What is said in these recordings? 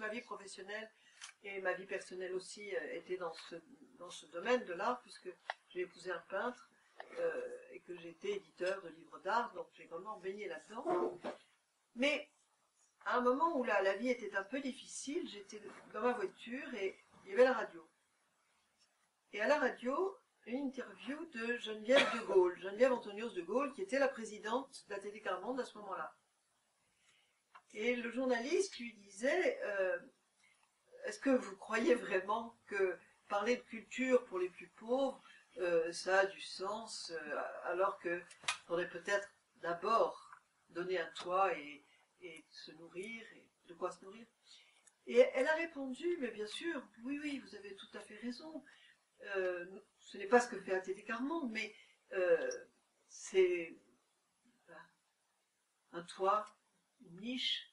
ma vie professionnelle et ma vie personnelle aussi était dans ce domaine de l'art, puisque j'ai épousé un peintre et que j'étais éditeur de livres d'art, donc j'ai vraiment baigné là-dedans. Mais à un moment où la vie était un peu difficile, j'étais dans ma voiture et il y avait la radio. Et à la radio, une interview de Geneviève de Gaulle, Geneviève Antonios de Gaulle, qui était la présidente de la Télécarmonde à ce moment-là. Et le journaliste lui disait est-ce que vous croyez vraiment que parler de culture pour les plus pauvres, ça a du sens, alors qu'il faudrait peut-être d'abord donner un toit et se nourrir, et de quoi se nourrir. Et elle a répondu, mais bien sûr, oui, vous avez tout à fait raison. Ce n'est pas ce que fait ATD Carmonde, mais c'est un toit, une niche,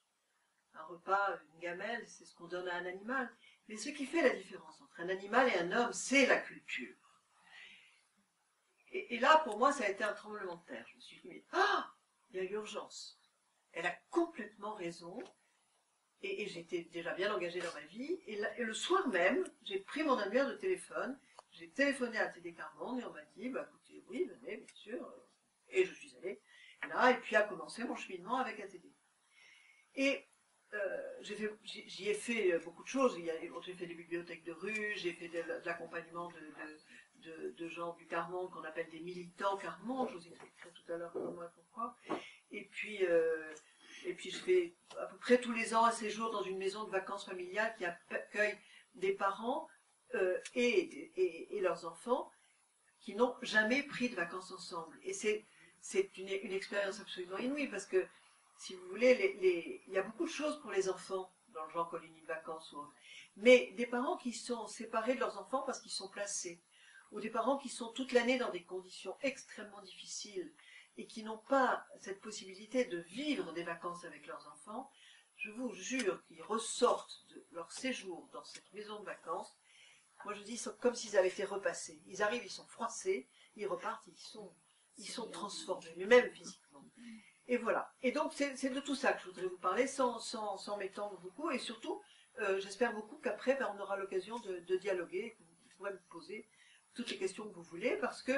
un repas, une gamelle, c'est ce qu'on donne à un animal. Mais ce qui fait la différence entre un animal et un homme, c'est la culture. Et là, pour moi, ça a été un tremblement de terre. Je me suis dit, ah, il y a urgence. Elle a complètement raison. Et j'étais déjà bien engagée dans ma vie. Et le soir même, j'ai pris mon annuaire de téléphone, j'ai téléphoné à ATD Carmonde et on m'a dit, bah écoutez, oui, venez, bien sûr. Et je suis allée là, et puis a commencé mon cheminement avec ATD. Et j'y ai fait beaucoup de choses. J'ai fait des bibliothèques de rue, j'ai fait de l'accompagnement de gens du Carmonde qu'on appelle des militants Carmonde. Je vous expliquerai tout à l'heure comment et pourquoi. Et puis je fais à peu près tous les ans un séjour dans une maison de vacances familiales qui accueille des parents et leurs enfants qui n'ont jamais pris de vacances ensemble. Et c'est une expérience absolument inouïe parce que, si vous voulez, il y a beaucoup de choses pour les enfants dans le genre colonie de vacances ou autre. Mais des parents qui sont séparés de leurs enfants parce qu'ils sont placés, ou des parents qui sont toute l'année dans des conditions extrêmement difficiles et qui n'ont pas cette possibilité de vivre des vacances avec leurs enfants, je vous jure qu'ils ressortent de leur séjour dans cette maison de vacances. Moi je dis, comme s'ils avaient été repassés. Ils arrivent, ils sont froissés, ils repartent, ils sont transformés, mais même physiquement. Et voilà. Et donc c'est de tout ça que je voudrais vous parler, sans m'étendre beaucoup, et surtout, j'espère beaucoup qu'après, on aura l'occasion de dialoguer, que vous pourrez me poser toutes les questions que vous voulez, parce que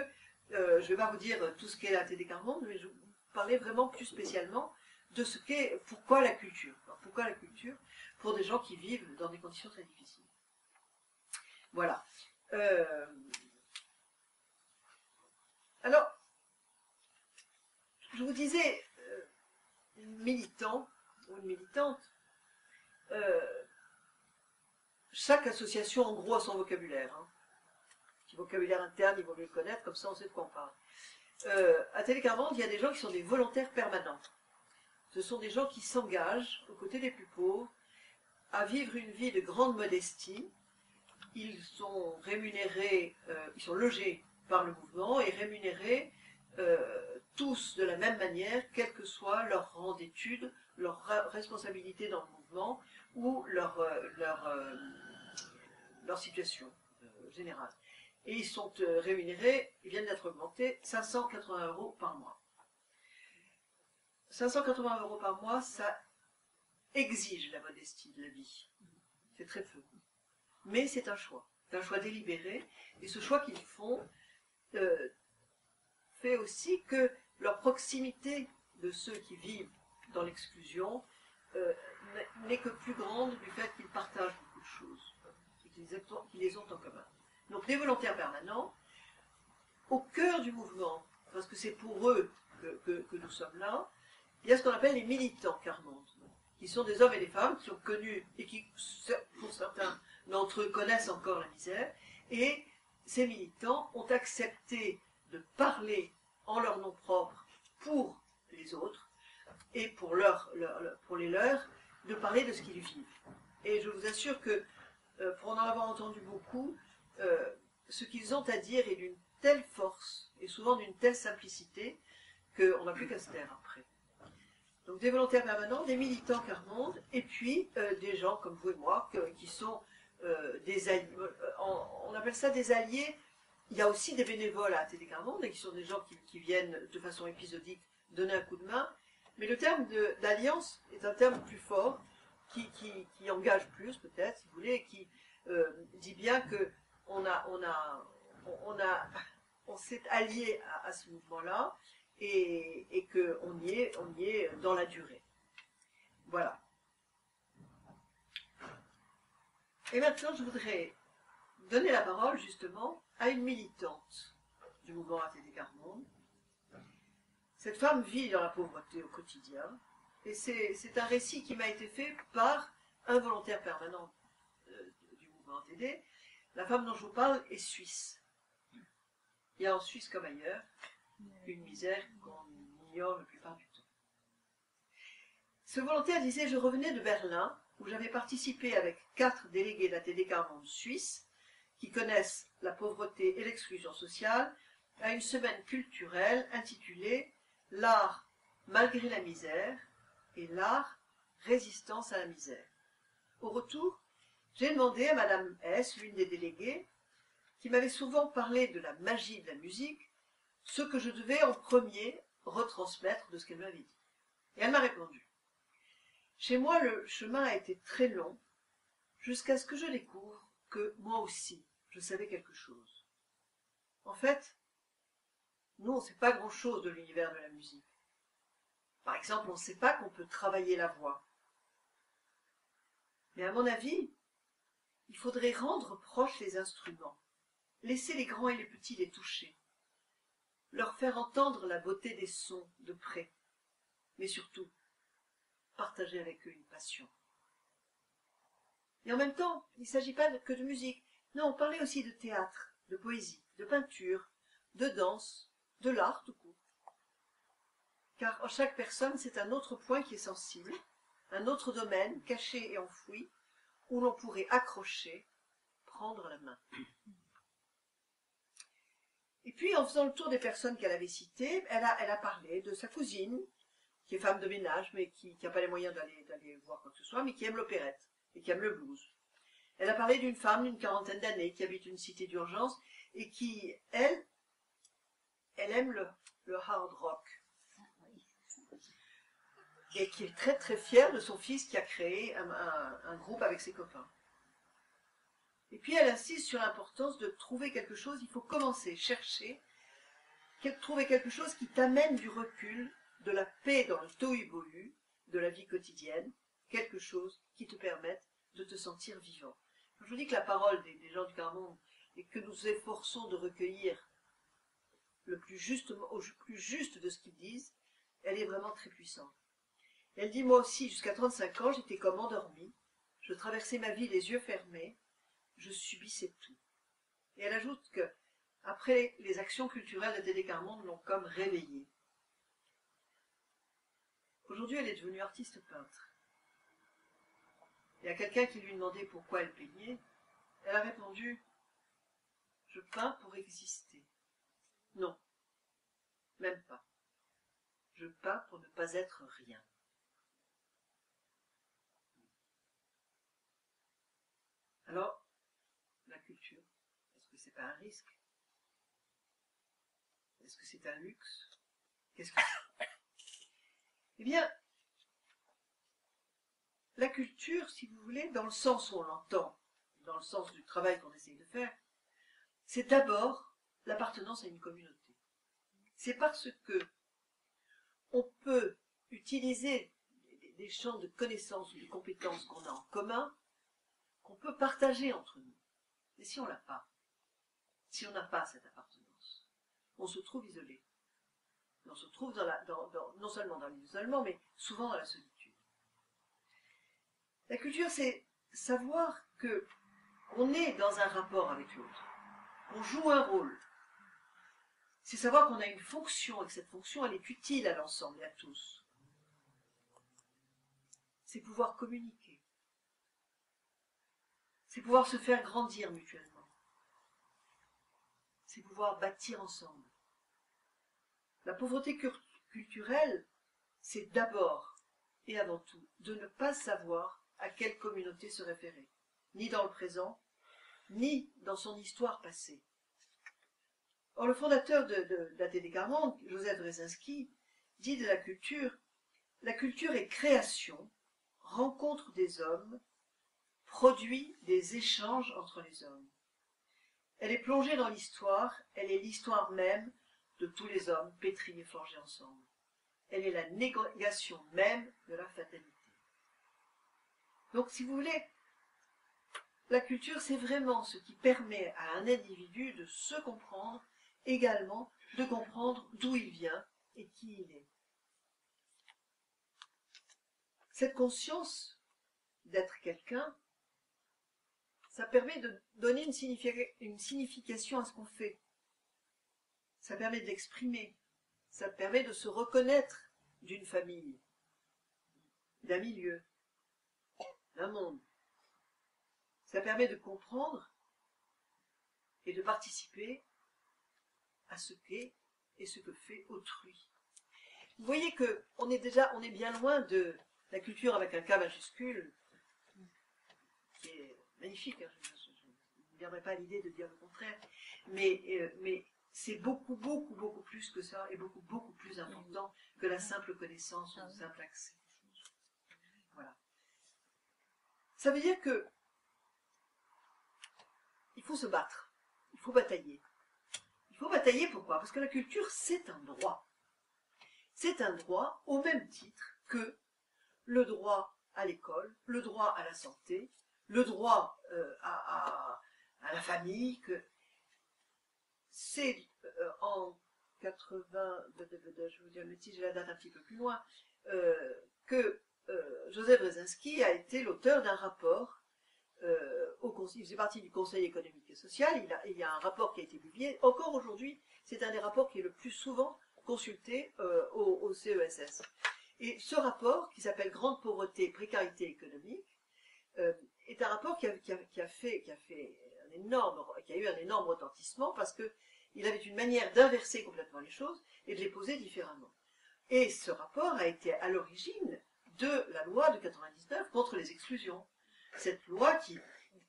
je ne vais pas vous dire tout ce qu'est la ATD Carmonde, mais je vais vous parler vraiment plus spécialement de ce qu'est, pourquoi la culture. Alors, pourquoi la culture pour des gens qui vivent dans des conditions très difficiles. Voilà. Alors, je vous disais, militant ou une militante, chaque association en gros a son vocabulaire. Hein. Petit vocabulaire interne, il vaut mieux le connaître, comme ça on sait de quoi on parle. À Télécarmonde, il y a des gens qui sont des volontaires permanents. Ce sont des gens qui s'engagent aux côtés des plus pauvres à vivre une vie de grande modestie. Ils sont rémunérés, ils sont logés par le mouvement et rémunérés tous de la même manière, quel que soit leur rang d'études, leur responsabilité dans le mouvement ou leur situation générale. Et ils sont rémunérés, ils viennent d'être augmentés, 580 € par mois. 580 € par mois, ça exige la modestie de la vie. C'est très peu. Mais c'est un choix délibéré, et ce choix qu'ils font fait aussi que leur proximité de ceux qui vivent dans l'exclusion n'est que plus grande du fait qu'ils partagent beaucoup de choses, et qu'ils les ont en commun. Donc des volontaires permanents, au cœur du mouvement, parce que c'est pour eux que nous sommes là, il y a ce qu'on appelle les militants Carmonde, qui sont des hommes et des femmes qui ont connu, et qui, pour certains d'entre eux, connaissent encore la misère, et ces militants ont accepté de parler en leur nom propre pour les autres, et pour les leurs, de parler de ce qu'ils vivent. Et je vous assure que, pour en avoir entendu beaucoup, ce qu'ils ont à dire est d'une telle force, et souvent d'une telle simplicité, qu'on n'a plus qu'à se taire après. Donc des volontaires permanents, des militants Carmonde, et puis des gens comme vous et moi, qui sont des alliés. On appelle ça des alliés. Il y a aussi des bénévoles à ATD Carmonde, et qui sont des gens qui viennent de façon épisodique donner un coup de main. Mais le terme d'alliance est un terme plus fort, qui engage plus peut-être, si vous voulez, qui dit bien que on s'est allié à ce mouvement-là et qu'on y est dans la durée. Voilà. Et maintenant, je voudrais donner la parole justement à une militante du mouvement ATD Quart Monde. Cette femme vit dans la pauvreté au quotidien et c'est un récit qui m'a été fait par un volontaire permanent du mouvement ATD. La femme dont je vous parle est suisse. Il y a en Suisse comme ailleurs une misère qu'on ignore la plupart du temps. Ce volontaire disait: je revenais de Berlin où j'avais participé avec 4 délégués d'ATD Quart Monde suisse qui connaissent la pauvreté et l'exclusion sociale à une semaine culturelle intitulée « L'art malgré la misère » et « L'art résistance à la misère ». Au retour, j'ai demandé à Madame S., l'une des déléguées, qui m'avait souvent parlé de la magie de la musique, ce que je devais en premier retransmettre de ce qu'elle m'avait dit. Et elle m'a répondu. Chez moi, le chemin a été très long, jusqu'à ce que je découvre que moi aussi, je savais quelque chose. En fait, nous, on ne sait pas grand-chose de l'univers de la musique. Par exemple, on ne sait pas qu'on peut travailler la voix. Mais à mon avis, il faudrait rendre proches les instruments, laisser les grands et les petits les toucher, leur faire entendre la beauté des sons de près, mais surtout, partager avec eux une passion. Et en même temps, il ne s'agit pas que de musique. Non, on parlait aussi de théâtre, de poésie, de peinture, de danse, de l'art tout court. Car en chaque personne, c'est un autre point qui est sensible, un autre domaine caché et enfoui, où l'on pourrait accrocher, prendre la main. Et puis, en faisant le tour des personnes qu'elle avait citées, elle a parlé de sa cousine, qui est femme de ménage, mais qui n'a pas les moyens d'aller voir quoi que ce soit, mais qui aime l'opérette et qui aime le blues. Elle a parlé d'une femme d'une 40aine d'années qui habite une cité d'urgence et qui, elle aime le hard rock. Et qui est très très fière de son fils qui a créé un groupe avec ses copains. Et puis elle insiste sur l'importance de trouver quelque chose, il faut commencer, chercher, trouver quelque chose qui t'amène du recul, de la paix dans le tohu-bohu de la vie quotidienne, quelque chose qui te permette de te sentir vivant. Je vous dis que la parole des gens du Quart Monde et que nous efforçons de recueillir au plus juste de ce qu'ils disent, elle est vraiment très puissante. Elle dit: moi aussi, jusqu'à 35 ans, j'étais comme endormie, je traversais ma vie les yeux fermés, je subissais tout. Et elle ajoute que, après les actions culturelles d'ATD Quart Monde l'ont comme réveillée. Aujourd'hui, elle est devenue artiste peintre. Et à quelqu'un qui lui demandait pourquoi elle peignait, elle a répondu: je peins pour exister. Non, même pas. Je peins pour ne pas être rien. Alors, la culture, est-ce que c'est pas un risque? Est-ce que c'est un luxe? Qu'est-ce que c'est? Eh bien, la culture, si vous voulez, dans le sens où on l'entend, dans le sens du travail qu'on essaye de faire, c'est d'abord l'appartenance à une communauté. C'est parce que on peut utiliser des champs de connaissances ou de compétences qu'on a en commun, qu'on peut partager entre nous. Mais si on l'a pas, si on n'a pas cette appartenance, on se trouve isolé. On se trouve non seulement dans l'isolement, mais souvent dans la solitude. La culture, c'est savoir que on est dans un rapport avec l'autre, on joue un rôle. C'est savoir qu'on a une fonction et que cette fonction, elle est utile à l'ensemble et à tous. C'est pouvoir communiquer. C'est pouvoir se faire grandir mutuellement. C'est pouvoir bâtir ensemble. La pauvreté culturelle, c'est d'abord et avant tout de ne pas savoir à quelle communauté se référer, ni dans le présent, ni dans son histoire passée. Or, le fondateur d'ATD Quart Monde, Joseph Dzerzhinsky, dit de la culture est création, rencontre des hommes, produit des échanges entre les hommes. Elle est plongée dans l'histoire, elle est l'histoire même de tous les hommes pétris et forgés ensemble. Elle est la négation même de la fatalité. Donc, si vous voulez, la culture, c'est vraiment ce qui permet à un individu de se comprendre, également de comprendre d'où il vient et qui il est. Cette conscience d'être quelqu'un, ça permet de donner une signification à ce qu'on fait. Ça permet de l'exprimer. Ça permet de se reconnaître d'une famille, d'un milieu, d'un monde. Ça permet de comprendre et de participer à ce qu'est et ce que fait autrui. Vous voyez qu'on est bien loin de la culture avec un K majuscule, qui est magnifique, hein, je ne viendrai pas à l'idée de dire le contraire, mais c'est beaucoup plus que ça, et beaucoup plus important que la simple connaissance ou le simple accès. Voilà. Ça veut dire que il faut se battre, il faut batailler. Il faut batailler pourquoi? Parce que la culture, c'est un droit. C'est un droit au même titre que le droit à l'école, le droit à la santé, le droit à la famille. C'est en 80, je vous dis un métier, j'ai la date un petit peu plus loin, que Joseph Brzezinski a été l'auteur d'un rapport il faisait partie du Conseil économique et social, il y a un rapport qui a été publié, encore aujourd'hui, c'est un des rapports qui est le plus souvent consulté au CESS. Et ce rapport, qui s'appelle Grande pauvreté et précarité économique, est un rapport qui a eu un énorme retentissement parce qu'il avait une manière d'inverser complètement les choses et de les poser différemment. Et ce rapport a été à l'origine de la loi de 99 contre les exclusions. Cette loi qui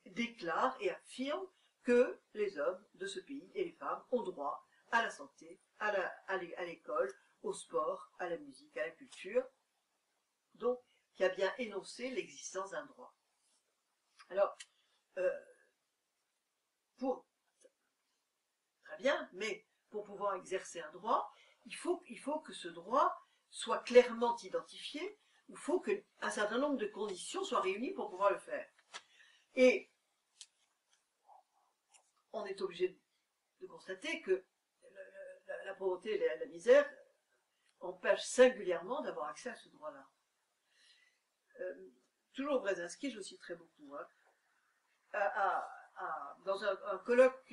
déclare et affirme que les hommes de ce pays et les femmes ont droit à la santé, à l'école, au sport, à la musique, à la culture, donc qui a bien énoncé l'existence d'un droit. Alors, très bien, mais pour pouvoir exercer un droit, il faut que ce droit soit clairement identifié, il faut qu'un certain nombre de conditions soient réunies pour pouvoir le faire. Et on est obligé de constater que la pauvreté et la misère empêchent singulièrement d'avoir accès à ce droit-là. Toujours Brzezinski, je le citerai beaucoup, hein, dans un colloque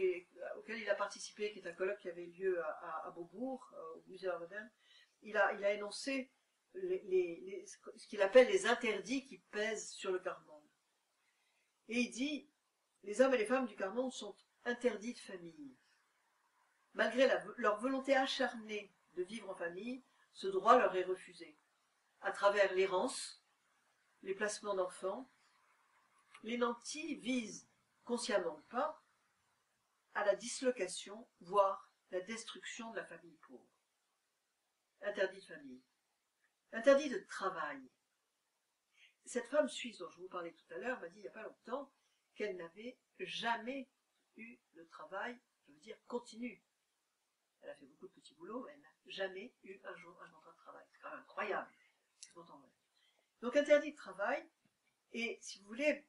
auquel il a participé, qui est un colloque qui avait lieu à Beaubourg, au musée d'art moderne, il a énoncé ce qu'il appelle les interdits qui pèsent sur le quart-monde. Et il dit, les hommes et les femmes du quart-monde sont interdits de famille. Malgré leur volonté acharnée de vivre en famille, ce droit leur est refusé. À travers l'errance, les placements d'enfants, les nantis visent, consciemment ou pas, à la dislocation, voire la destruction de la famille pauvre. Interdit de famille. Interdit de travail. Cette femme suisse dont je vous parlais tout à l'heure m'a dit il n'y a pas longtemps qu'elle n'avait jamais eu de travail, je veux dire continu. Elle a fait beaucoup de petits boulots, mais elle n'a jamais eu un jour un contrat de travail. C'est quand même incroyable. Donc interdit de travail, et si vous voulez,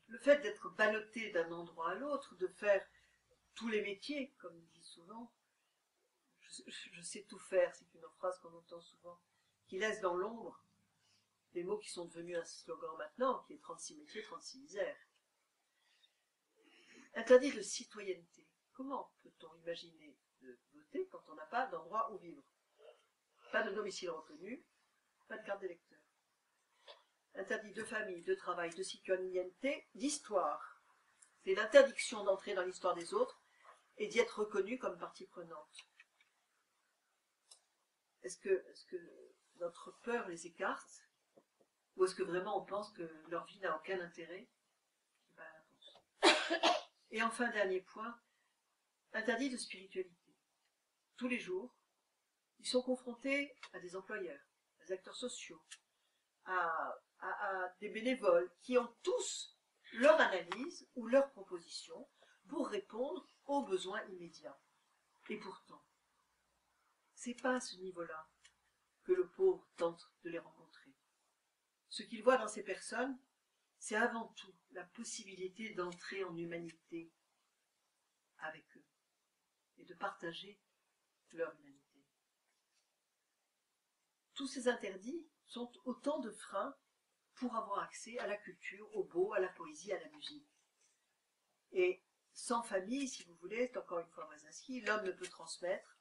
le fait d'être ballotté d'un endroit à l'autre, de faire tous les métiers, comme il dit souvent, je sais tout faire, c'est une phrase qu'on entend souvent, qui laisse dans l'ombre des mots qui sont devenus un slogan maintenant, qui est 36 métiers, 36 misères. Interdit de citoyenneté. Comment peut-on imaginer de voter quand on n'a pas d'endroit où vivre? Pas de domicile reconnu, pas de carte d'électeur. Interdit de famille, de travail, de citoyenneté, d'histoire. C'est l'interdiction d'entrer dans l'histoire des autres et d'y être reconnu comme partie prenante. Est-ce que notre peur les écarte? Ou est-ce que vraiment on pense que leur vie n'a aucun intérêt? C'est pas la réponse. Et enfin, dernier point, interdit de spiritualité. Tous les jours, ils sont confrontés à des employeurs, des acteurs sociaux, à des bénévoles qui ont tous leur analyse ou leur proposition pour répondre aux besoins immédiats. Et pourtant, c'est pas à ce niveau-là que le pauvre tente de les rencontrer. Ce qu'il voit dans ces personnes, c'est avant tout la possibilité d'entrer en humanité avec eux et de partager leur humanité. Tous ces interdits sont autant de freins pour avoir accès à la culture, au beau, à la poésie, à la musique. Et sans famille, si vous voulez, c'est encore une fois Brzezinski, l'homme ne peut transmettre,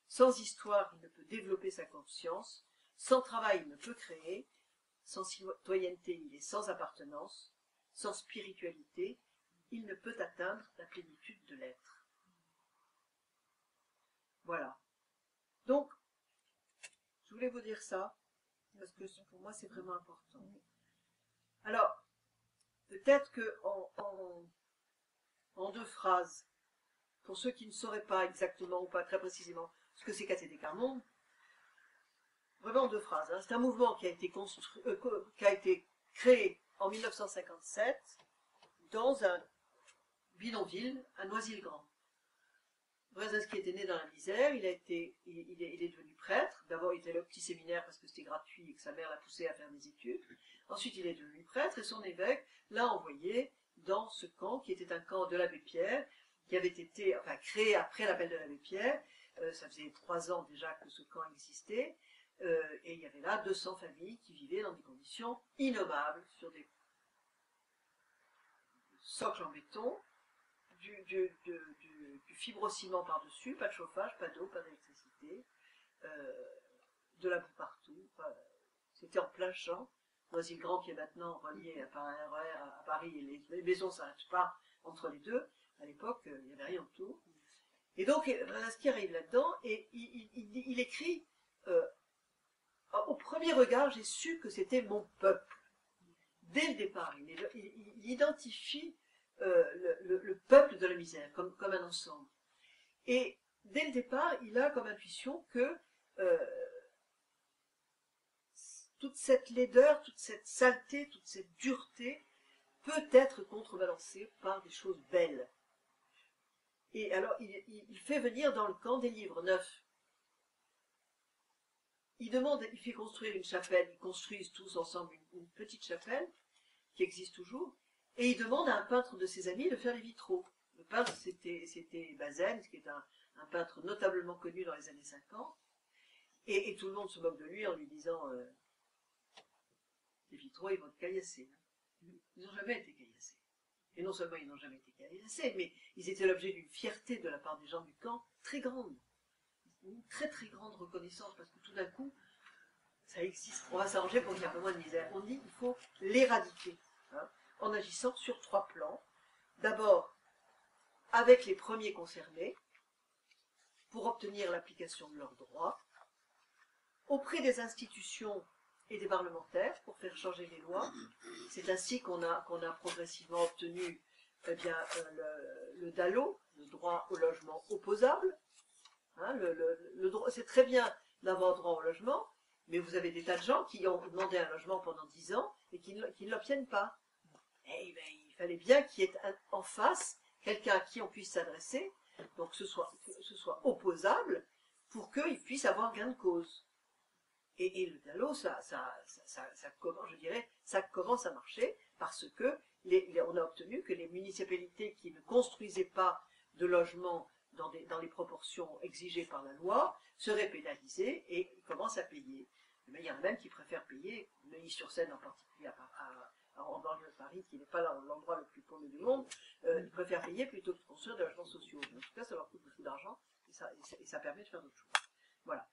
sans histoire, il ne peut développer sa conscience, sans travail, il ne peut créer, sans citoyenneté, il est sans appartenance, sans spiritualité, il ne peut atteindre la plénitude de l'être. Voilà. Donc, je voulais vous dire ça, parce que pour moi c'est vraiment important. Alors, peut-être que en deux phrases, pour ceux qui ne sauraient pas exactement ou pas très précisément ce que c'est KTD Quart-Monde, vraiment en deux phrases, hein, c'est un mouvement qui a été créé en 1957 dans un bidonville à Noisy-le-Grand. Brzezinski était né dans la misère, il est devenu prêtre. D'abord, il était allé au petit séminaire parce que c'était gratuit et que sa mère l'a poussé à faire des études. Ensuite, il est devenu prêtre et son évêque l'a envoyé dans ce camp qui était un camp de l'abbé Pierre, qui avait été créé après l'appel de l'abbé Pierre. Ça faisait 3 ans déjà que ce camp existait. Et il y avait là 200 familles qui vivaient dans des conditions innommables, sur des socles en béton, du fibrociment par-dessus, pas de chauffage, pas d'eau, pas d'électricité, de la boue partout. C'était en plein champ. Noisy-le-Grand qui est maintenant relié par un RER à Paris, et les maisons ne s'arrêtent pas entre les deux. À l'époque, il n'y avait rien autour. Et donc, Brzezinski arrive là-dedans et il écrit au premier regard, j'ai su que c'était mon peuple. Dès le départ, il identifie le peuple de la misère comme un ensemble. Et dès le départ, il a comme intuition que toute cette laideur, toute cette saleté, toute cette dureté peut être contrebalancée par des choses belles. Et alors, il fait venir dans le camp des livres neufs. Il fait construire une chapelle, ils construisent tous ensemble une petite chapelle, qui existe toujours, et il demande à un peintre de ses amis de faire les vitraux. Le peintre, c'était Bazaine, qui est un peintre notablement connu dans les années 50, et tout le monde se moque de lui en lui disant les vitraux, ils vont être caillassés. Ils n'ont jamais été caillassés. Et non seulement ils n'ont jamais été caillassés, mais ils étaient l'objet d'une fierté de la part des gens du camp très grande. Une très très grande reconnaissance, parce que tout d'un coup, ça existe. On va s'arranger pour qu'il y ait un peu moins de misère. On dit qu'il faut l'éradiquer, hein, en agissant sur 3 plans. D'abord, avec les premiers concernés, pour obtenir l'application de leurs droits, auprès des institutions et des parlementaires, pour faire changer les lois. C'est ainsi qu'on a progressivement obtenu le DALO, le droit au logement opposable. Hein, c'est très bien d'avoir droit au logement, mais vous avez des tas de gens qui ont demandé un logement pendant 10 ans et qui ne l'obtiennent pas. Et ben, il fallait bien qu'il y ait en face quelqu'un à qui on puisse s'adresser, donc que ce soit opposable, pour qu'il puisse avoir gain de cause. Et le DALO, ça commence à marcher parce que on a obtenu que les municipalités qui ne construisaient pas de logements dans les proportions exigées par la loi seraient pénalisées et commencent à payer. Mais il y en a même qui préfèrent payer, Neuilly-sur-Seine en particulier, en banlieue de Paris, qui n'est pas l'endroit le plus paumé du monde, ils préfèrent payer plutôt que de construire des logements sociaux. En tout cas, ça leur coûte beaucoup d'argent et ça permet de faire d'autres choses. Voilà.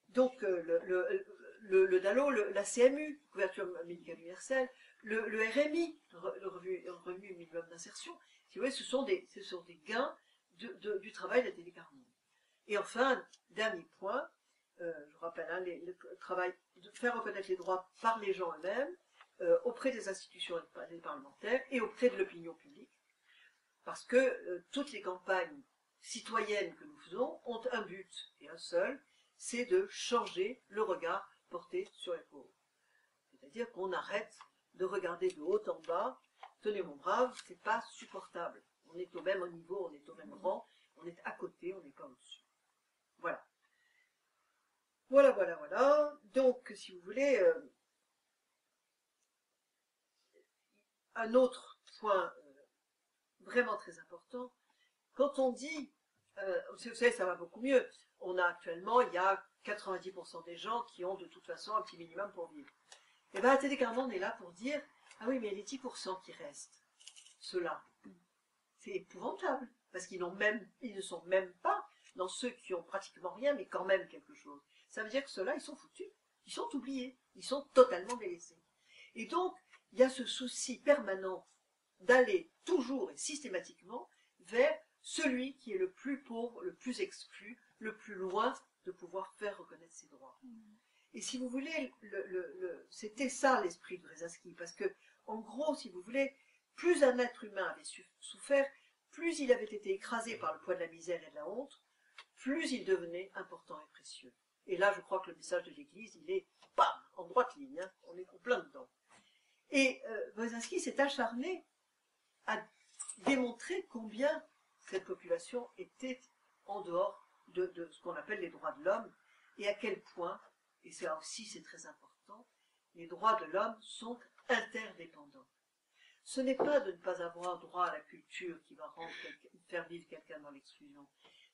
Donc, le DALO, la CMU, couverture médicale universelle, le RMI, le revenu minimum d'insertion, si vous voyez, ce sont des gains du travail d'ATD Quart-Monde. Et enfin, dernier point, je rappelle, hein, le travail de faire reconnaître les droits par les gens eux-mêmes, auprès des institutions et des parlementaires et auprès de l'opinion publique, parce que toutes les campagnes citoyennes que nous faisons ont un but et un seul, c'est de changer le regard porté sur les pauvres. C'est-à-dire qu'on arrête de regarder de haut en bas. Tenez mon brave, c'est pas supportable. On est au même niveau, on est au même rang, on est à côté, on n'est pas au-dessus. Voilà. Voilà. Donc, si vous voulez, un autre point vraiment très important, quand on dit, vous savez, ça va beaucoup mieux. On a actuellement, il y a 90% des gens qui ont de toute façon un petit minimum pour vivre. Et bien, ATD Carmonde est là pour dire, ah oui, mais il y a les 10% qui restent. Ceux-là, c'est épouvantable, parce qu'ils ne sont même pas dans ceux qui ont pratiquement rien, mais quand même quelque chose. Ça veut dire que ceux-là, ils sont foutus, ils sont oubliés, ils sont totalement délaissés. Et donc, il y a ce souci permanent d'aller toujours et systématiquement vers celui qui est le plus pauvre, le plus exclu, le plus loin de pouvoir faire reconnaître ses droits. Et si vous voulez, c'était ça l'esprit de Brzezinski, parce que, en gros, si vous voulez, plus un être humain avait souffert, plus il avait été écrasé par le poids de la misère et de la honte, plus il devenait important et précieux. Et là, je crois que le message de l'Église, il est, bam, en droite ligne, hein, on est en plein dedans. Et Brzezinski s'est acharné à démontrer combien cette population était en dehors de ce qu'on appelle les droits de l'homme, et à quel point, et ça aussi c'est très important, les droits de l'homme sont interdépendants. Ce n'est pas de ne pas avoir droit à la culture qui va faire vivre quelqu'un dans l'exclusion,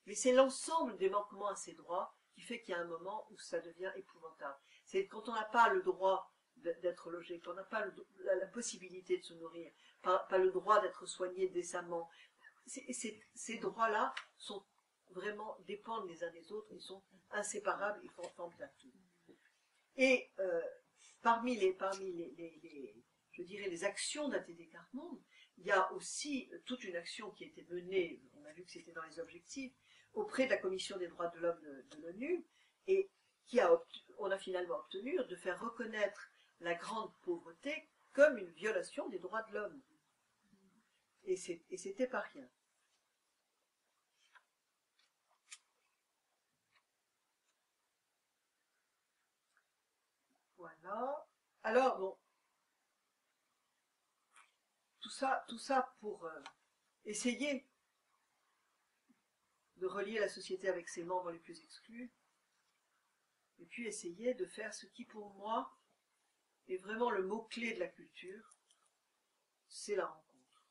mais c'est l'ensemble des manquements à ces droits qui fait qu'il y a un moment où ça devient épouvantable. C'est quand on n'a pas le droit d'être logé, quand on n'a pas la possibilité de se nourrir, pas le droit d'être soigné décemment. Ces droits-là sont vraiment dépendent les uns des autres, ils sont inséparables, ils forment un tout. Et parmi je dirais, les actions d'ATD Carmonde, il y a aussi toute une action qui a été menée, on a vu que c'était dans les objectifs, auprès de la Commission des droits de l'homme de l'ONU, et on a finalement obtenu de faire reconnaître la grande pauvreté comme une violation des droits de l'homme. Et c'était pas rien. Voilà. Alors, bon, tout ça pour essayer de relier la société avec ses membres les plus exclus, et puis essayer de faire ce qui, pour moi, est vraiment le mot-clé de la culture, c'est la rencontre.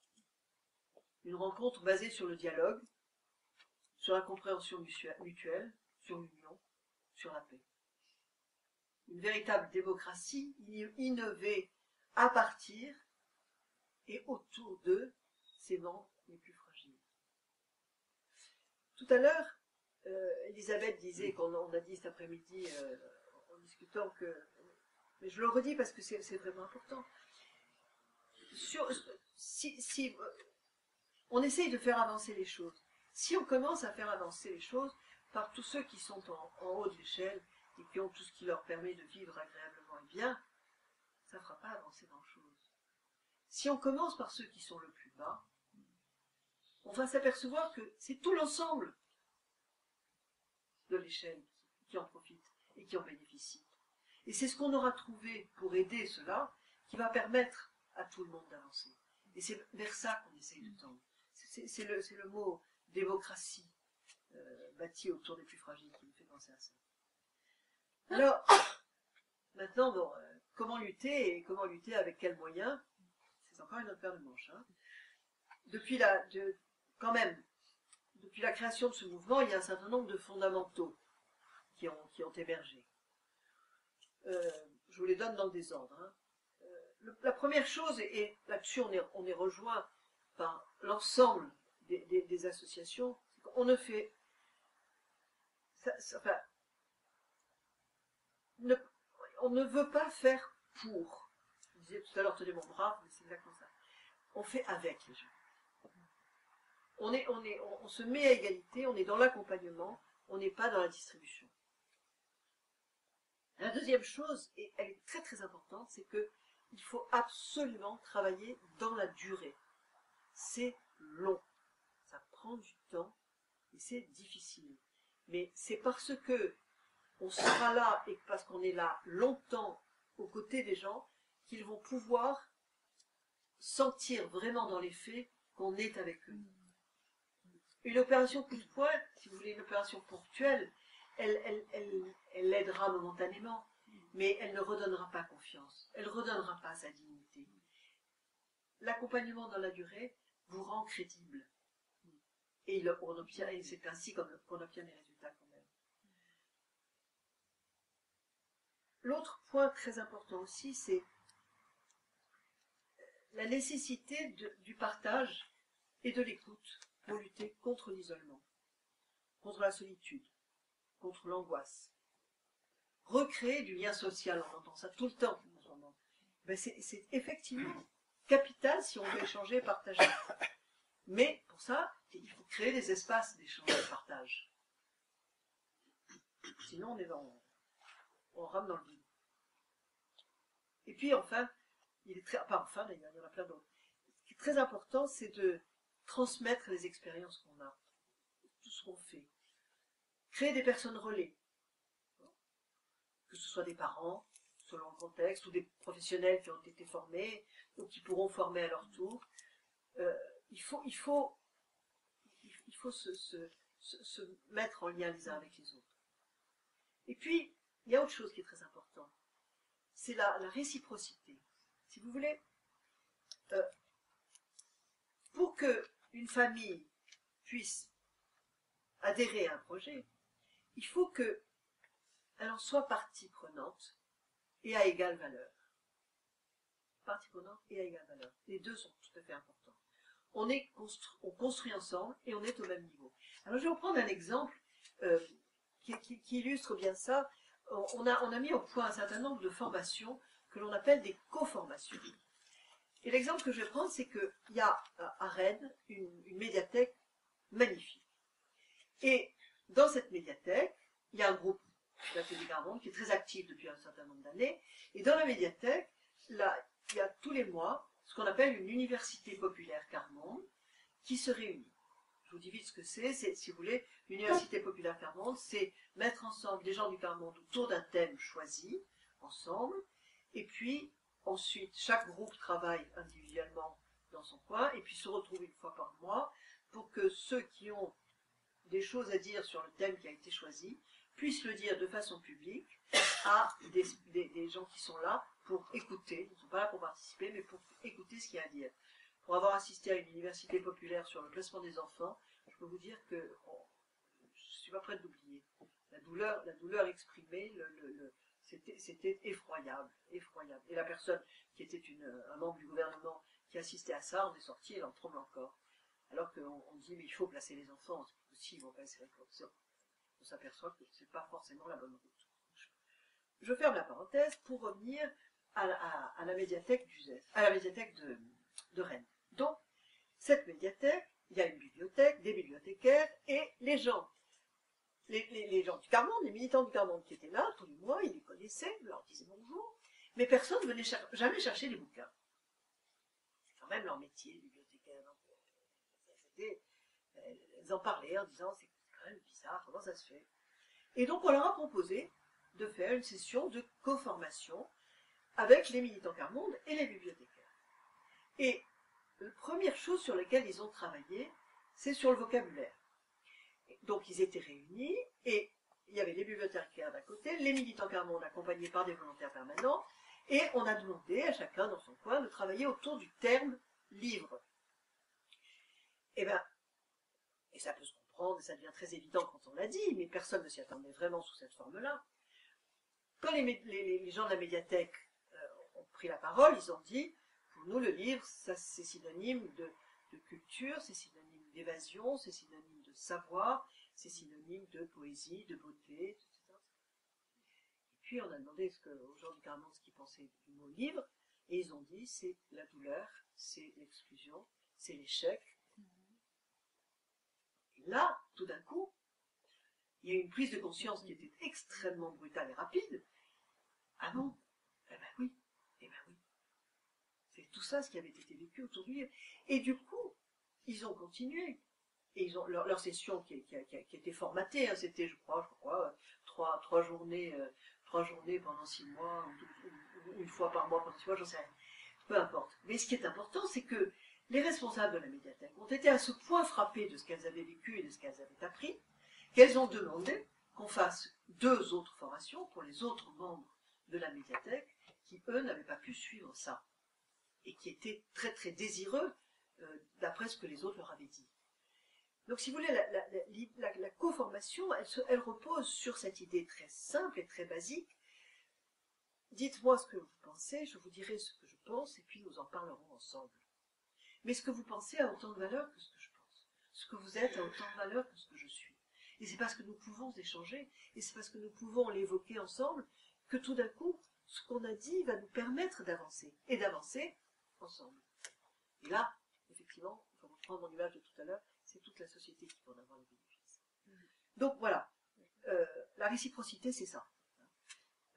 Une rencontre basée sur le dialogue, sur la compréhension mutuelle, sur l'union, sur la paix. Une véritable démocratie innovée à partir et autour de ses membres les plus fragiles. Tout à l'heure, Elisabeth disait, qu'on a dit cet après-midi en discutant que, mais je le redis parce que c'est vraiment important, si on essaye de faire avancer les choses, si on commence à faire avancer les choses par tous ceux qui sont en haut de l'échelle et qui ont tout ce qui leur permet de vivre agréablement et bien, ça ne fera pas avancer grand-chose. Si on commence par ceux qui sont le plus bas, on va s'apercevoir que c'est tout l'ensemble de l'échelle qui en profite et qui en bénéficie. Et c'est ce qu'on aura trouvé pour aider cela qui va permettre à tout le monde d'avancer. Et c'est vers ça qu'on essaye de tendre. C'est le mot démocratie bâti autour des plus fragiles qui me fait penser à ça. Alors, maintenant, bon, comment lutter et comment lutter avec quels moyens? C'est encore une autre paire de manches. Hein. Depuis la création de ce mouvement, il y a un certain nombre de fondamentaux qui ont émergé. Je vous les donne dans le désordre. Hein. La première chose, et là-dessus on est rejoint par l'ensemble des associations, c'est qu'on ne fait... on ne veut pas faire pour. Je disais tout à l'heure, tenez mon bras, mais c'est exactement ça. On fait avec les gens. On se met à égalité, on est dans l'accompagnement, on n'est pas dans la distribution. La deuxième chose, et elle est très très importante, c'est qu'il faut absolument travailler dans la durée. C'est long, ça prend du temps et c'est difficile. Mais c'est parce que on sera là et parce qu'on est là longtemps aux côtés des gens, qu'ils vont pouvoir sentir vraiment dans les faits qu'on est avec eux. Une opération coup de poing, si vous voulez, une opération ponctuelle, elle l'aidera momentanément, mais elle ne redonnera pas confiance, elle ne redonnera pas sa dignité. L'accompagnement dans la durée vous rend crédible. Et c'est ainsi qu'on obtient des résultats quand même. L'autre point très important aussi, c'est la nécessité du partage et de l'écoute pour lutter contre l'isolement, contre la solitude, contre l'angoisse. Recréer du lien social, on entend ça tout le temps en ce moment. Ben c'est effectivement capital si on veut échanger et partager. Mais pour ça, il faut créer des espaces d'échange et de partage. Sinon, on rame dans le vide. Et puis enfin, pas enfin d'ailleurs, il y en a plein d'autres. Ce qui est très important, c'est de transmettre les expériences qu'on a, tout ce qu'on fait. Créer des personnes relais, que ce soit des parents, selon le contexte, ou des professionnels qui ont été formés, ou qui pourront former à leur tour. Il faut se mettre en lien les uns avec les autres. Et puis, il y a autre chose qui est très important, c'est la réciprocité. Si vous voulez, pour qu'une famille puisse adhérer à un projet, il faut qu'elle en soit partie prenante et à égale valeur. Partie prenante et à égale valeur. Les deux sont tout à fait importants. On construit ensemble et on est au même niveau. Alors je vais vous prendre un exemple qui illustre bien ça. On a mis au point un certain nombre de formations que l'on appelle des co-formations. Et l'exemple que je vais prendre, c'est qu'il y a à Rennes une médiathèque magnifique. Et dans cette médiathèque, il y a un groupe d'ateliers Garmonde qui est très actif depuis un certain nombre d'années. Et dans la médiathèque, là, il y a tous les mois ce qu'on appelle une université populaire Garmonde qui se réunit. Je vous dis vite ce que c'est, si vous voulez, l'université populaire Garmonde, c'est mettre ensemble des gens du Garmonde autour d'un thème choisi, ensemble, et puis ensuite chaque groupe travaille individuellement dans son coin, et puis se retrouve une fois par mois pour que ceux qui ont des choses à dire sur le thème qui a été choisi puissent le dire de façon publique à des gens qui sont là pour écouter, ils ne sont pas là pour participer, mais pour écouter ce qu'il y a à dire. Pour avoir assisté à une université populaire sur le placement des enfants, je peux vous dire que je ne suis pas prête d'oublier. La douleur exprimée, c'était effroyable, effroyable. Et la personne qui était un membre du gouvernement qui assistait à ça, on est sorti, elle en tremble encore. Alors qu'on dit, mais il faut placer les enfants, c'est pas possible, on va passer la corruption. On s'aperçoit que ce n'est pas forcément la bonne route. Je ferme la parenthèse pour revenir à la médiathèque à la médiathèque de Rennes. Donc, cette médiathèque, il y a une bibliothèque, des bibliothécaires, et les gens du Carmonde, les militants du Carmonde qui étaient là, tous les mois, ils les connaissaient, ils leur disaient bonjour, mais personne ne venait jamais chercher les bouquins. C'est quand même leur métier, les bibliothécaires. Elles en parlaient en disant, c'est quand même bizarre, comment ça se fait? Et donc on leur a proposé de faire une session de co-formation avec les militants Carmonde et les bibliothécaires. Et la première chose sur laquelle ils ont travaillé, c'est sur le vocabulaire. Donc ils étaient réunis et il y avait les bibliothécaires d'un côté, les militants Carmonde accompagnés par des volontaires permanents, et on a demandé à chacun dans son coin de travailler autour du terme livre. Et ça peut se comprendre, et ça devient très évident quand on l'a dit, mais personne ne s'y attendait vraiment sous cette forme-là. Quand les gens de la médiathèque ont pris la parole, ils ont dit, pour nous le livre, c'est synonyme de culture, c'est synonyme d'évasion, c'est synonyme de savoir, c'est synonyme de poésie, de beauté, etc. Et puis on a demandé aux gens du Carmonde ce qu'ils pensaient du mot livre, et ils ont dit, c'est la douleur, c'est l'exclusion, c'est l'échec. Et là, tout d'un coup, il y a eu une prise de conscience qui était extrêmement brutale et rapide. Ah bon? Eh ben oui, eh ben oui. C'est tout ça ce qui avait été vécu autour du livre. Et du coup, ils ont continué. Et ils ont leur session qui était formatée, hein, c'était, je crois, trois journées pendant 6 mois, une fois par mois, pendant 6 mois, j'en sais rien. Peu importe. Mais ce qui est important, c'est que les responsables de la médiathèque ont été à ce point frappés de ce qu'elles avaient vécu et de ce qu'elles avaient appris, qu'elles ont demandé qu'on fasse 2 autres formations pour les autres membres de la médiathèque qui, eux, n'avaient pas pu suivre ça et qui étaient très très désireux d'après ce que les autres leur avaient dit. Donc, si vous voulez, la co-formation, elle repose sur cette idée très simple et très basique. Dites-moi ce que vous pensez, je vous dirai ce que je pense, et puis nous en parlerons ensemble. Mais ce que vous pensez a autant de valeur que ce que je pense. Ce que vous êtes a autant de valeur que ce que je suis. Et c'est parce que nous pouvons échanger, et c'est parce que nous pouvons l'évoquer ensemble, que tout d'un coup, ce qu'on a dit va nous permettre d'avancer, et d'avancer ensemble. Et là, effectivement, pour reprendre mon image de tout à l'heure, c'est toute la société qui va en avoir les bénéfices. Donc voilà, la réciprocité, c'est ça.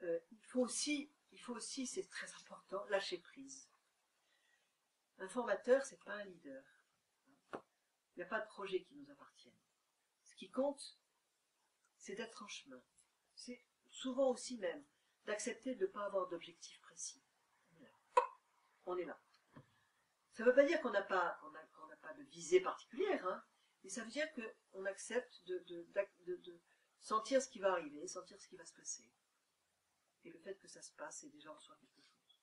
Il faut aussi, c'est très important, lâcher prise. Un formateur, c'est pas un leader. Il n'y a pas de projet qui nous appartienne. Ce qui compte, c'est d'être en chemin. C'est souvent aussi même d'accepter de ne pas avoir d'objectif précis. On est là. Ça ne veut pas dire qu'on n'a pas de visée particulière, hein, mais ça veut dire qu'on accepte de sentir ce qui va arriver, sentir ce qui va se passer. Et le fait que ça se passe, c'est déjà en soi quelque chose.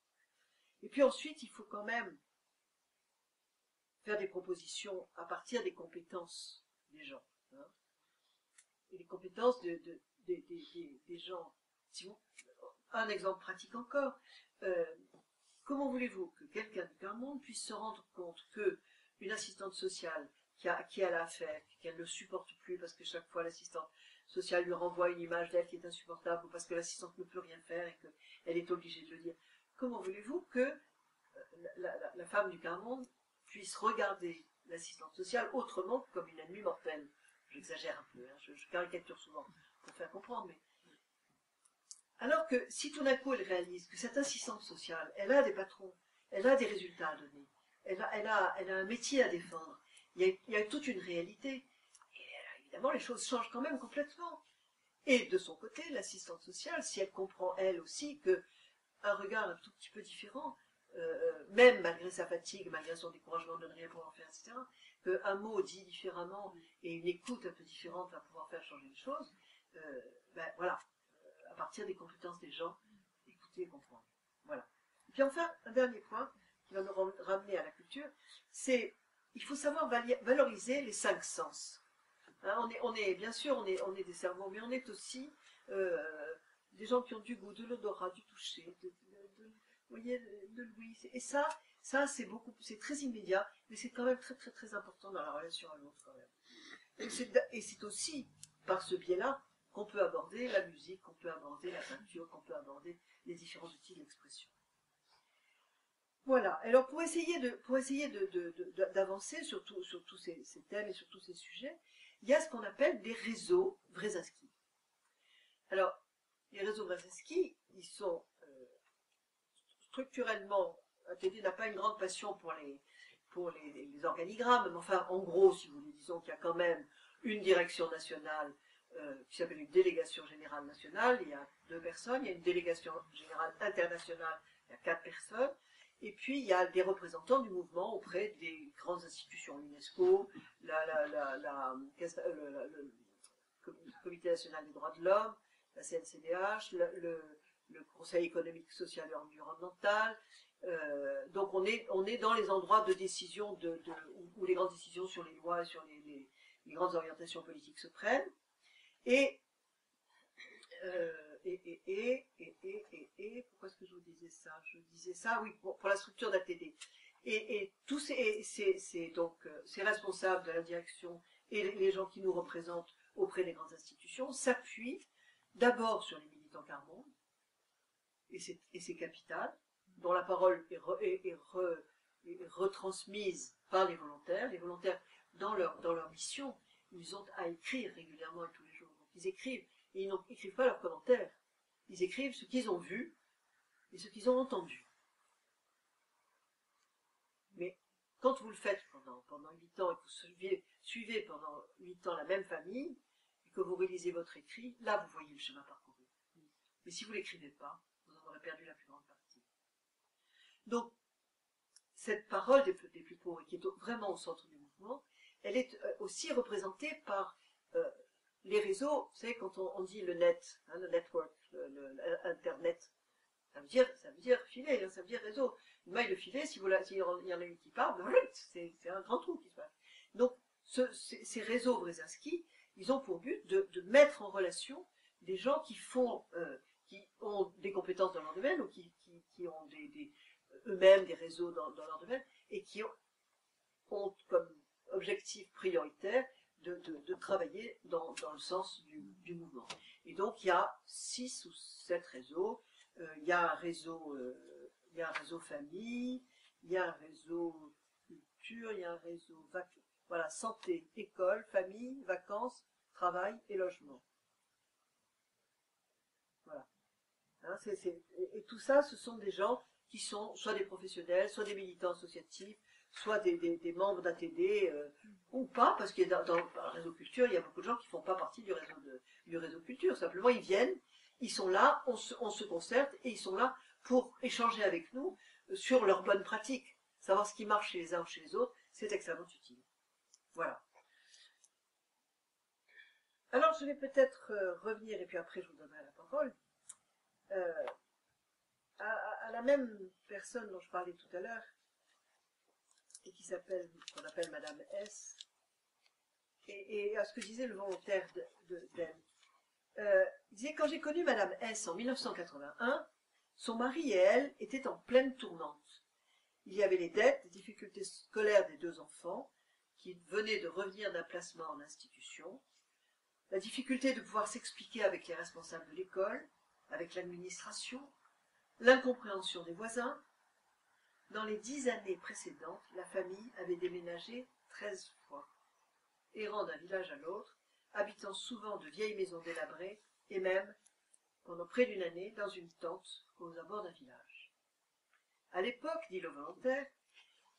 Et puis ensuite, il faut quand même faire des propositions à partir des compétences des gens. Hein, et les compétences des gens. Un exemple pratique encore. Comment voulez-vous que quelqu'un d'un monde puisse se rendre compte qu'une assistante sociale à qui elle a affaire, qu'elle ne supporte plus parce que chaque fois l'assistante sociale lui renvoie une image d'elle qui est insupportable ou parce que l'assistante ne peut rien faire et qu'elle est obligée de le dire. Comment voulez-vous que la femme du quart-monde puisse regarder l'assistante sociale autrement que comme une ennemie mortelle? J'exagère un peu, hein, je caricature souvent pour faire comprendre, mais... Alors que si tout d'un coup elle réalise que cette assistante sociale, elle a des patrons, elle a des résultats à donner, elle a un métier à défendre, il y a toute une réalité, et évidemment les choses changent quand même complètement. Et de son côté, l'assistante sociale, si elle comprend elle aussi qu'un regard un tout petit peu différent, même malgré sa fatigue, malgré son découragement de ne rien pouvoir faire, etc., qu'un mot dit différemment et une écoute un peu différente va pouvoir faire changer les choses, ben voilà. À partir des compétences des gens, écouter et comprendre. Voilà. Et puis enfin, un dernier point qui va nous ramener à la culture, c'est il faut savoir valoriser les 5 sens. Hein, bien sûr, on est des cerveaux, mais on est aussi des gens qui ont du goût, de l'odorat, du toucher, vous voyez, de l'ouïe. Et ça c'est très immédiat, mais c'est quand même très très très important dans la relation à l'autre quand même. Et c'est aussi par ce biais-là qu'on peut aborder la musique, qu'on peut aborder la peinture, qu'on peut aborder les différents outils d'expression. Voilà. Alors pour essayer d'avancer sur tous ces thèmes et sur tous ces sujets, il y a ce qu'on appelle des réseaux Brzezinski. Alors, les réseaux Brzezinski, ils sont structurellement, ATD n'a pas une grande passion pour les organigrammes, mais enfin, en gros, si vous voulez, disons qu'il y a quand même une direction nationale qui s'appelle une délégation générale nationale, il y a 2 personnes, il y a une délégation générale internationale, il y a 4 personnes, et puis il y a des représentants du mouvement auprès des grandes institutions, l'UNESCO, le Comité national des droits de l'homme, la CNCDH, le Conseil économique, social et environnemental. Donc on est dans les endroits de décision où les grandes décisions sur les lois et sur les grandes orientations politiques se prennent. Et pourquoi est-ce que je vous disais ça? Je disais ça, oui, pour la structure d'ATD. Et tous ces responsables de la direction et les gens qui nous représentent auprès des grandes institutions s'appuient d'abord sur les militants quart-monde et c'est capital, dont la parole est retransmise par les volontaires. Les volontaires, dans leur mission, ils ont à écrire régulièrement et tous les jours. Donc ils écrivent, et ils n'écrivent pas leurs commentaires. Ils écrivent ce qu'ils ont vu et ce qu'ils ont entendu. Mais quand vous le faites pendant 8 ans et que vous suivez pendant 8 ans la même famille, et que vous réalisez votre écrit, là vous voyez le chemin parcouru. Mais si vous ne l'écrivez pas, vous en aurez perdu la plus grande partie. Donc, cette parole des plus pauvres, qui est vraiment au centre du mouvement, elle est aussi représentée par les réseaux. Vous savez, quand on dit le net, hein, le network, Internet, ça veut dire filet, ça veut dire réseau. Une maille de filet, s'il y en a une qui part, c'est un grand trou qui se passe. Donc, ces réseaux Brzezinski, ils ont pour but de mettre en relation des gens qui ont des compétences dans leur domaine ou qui ont eux-mêmes des réseaux dans leur domaine et qui ont comme objectif prioritaire de travailler dans le sens du mouvement. Et donc il y a 6 ou 7 réseaux. Il y a un réseau famille, il y a un réseau culture, il y a un réseau voilà, santé, école, famille, vacances, travail et logement. Voilà. Hein, et tout ça, ce sont des gens qui sont soit des professionnels, soit des militants associatifs, soit des membres d'ATD, ou pas, parce que dans le réseau culture, il y a beaucoup de gens qui ne font pas partie du réseau culture. Simplement, ils viennent, ils sont là, on se concerte, et ils sont là pour échanger avec nous sur leurs bonnes pratiques. Savoir ce qui marche chez les uns ou chez les autres, c'est extrêmement utile. Voilà. Alors, je vais peut-être revenir, et puis après, je vous donnerai la parole, à la même personne dont je parlais tout à l'heure, et qu'on appelle Madame S, et à ce que disait le volontaire d'elle. Il disait, quand j'ai connu Madame S en 1981, son mari et elle étaient en pleine tourmente. Il y avait les dettes, les difficultés scolaires des 2 enfants, qui venaient de revenir d'un placement en institution, la difficulté de pouvoir s'expliquer avec les responsables de l'école, avec l'administration, l'incompréhension des voisins. Dans les 10 années précédentes, la famille avait déménagé 13 fois, errant d'un village à l'autre, habitant souvent de vieilles maisons délabrées, et même, pendant près d'une année, dans une tente aux abords d'un village. À l'époque, dit le volontaire,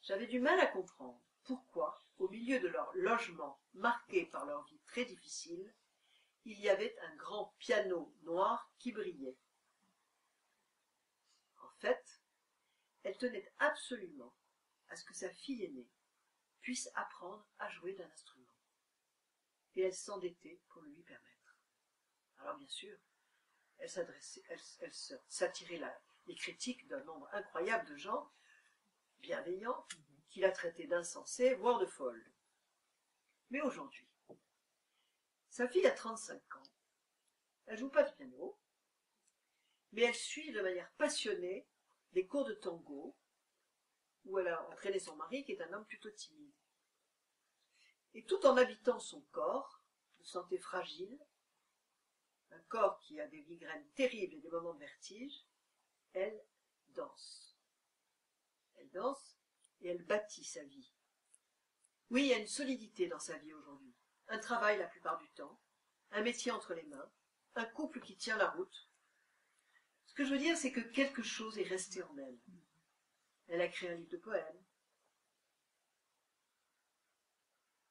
j'avais du mal à comprendre pourquoi, au milieu de leur logement marqué par leur vie très difficile, il y avait un grand piano noir qui brillait. En fait, elle tenait absolument à ce que sa fille aînée puisse apprendre à jouer d'un instrument. Et elle s'endettait pour le lui permettre. Alors bien sûr, elle s'attirait les critiques d'un nombre incroyable de gens bienveillants qui la traitaient d'insensée, voire de folle. Mais aujourd'hui, sa fille a 35 ans, elle joue pas du piano, mais elle suit de manière passionnée des cours de tango, où elle a entraîné son mari, qui est un homme plutôt timide. Et tout en habitant son corps, de santé fragile, un corps qui a des migraines terribles et des moments de vertige, elle danse. Elle danse et elle bâtit sa vie. Oui, il y a une solidité dans sa vie aujourd'hui. Un travail la plupart du temps, un métier entre les mains, un couple qui tient la route. Ce que je veux dire, c'est que quelque chose est resté en elle. Elle a créé un livre de poèmes.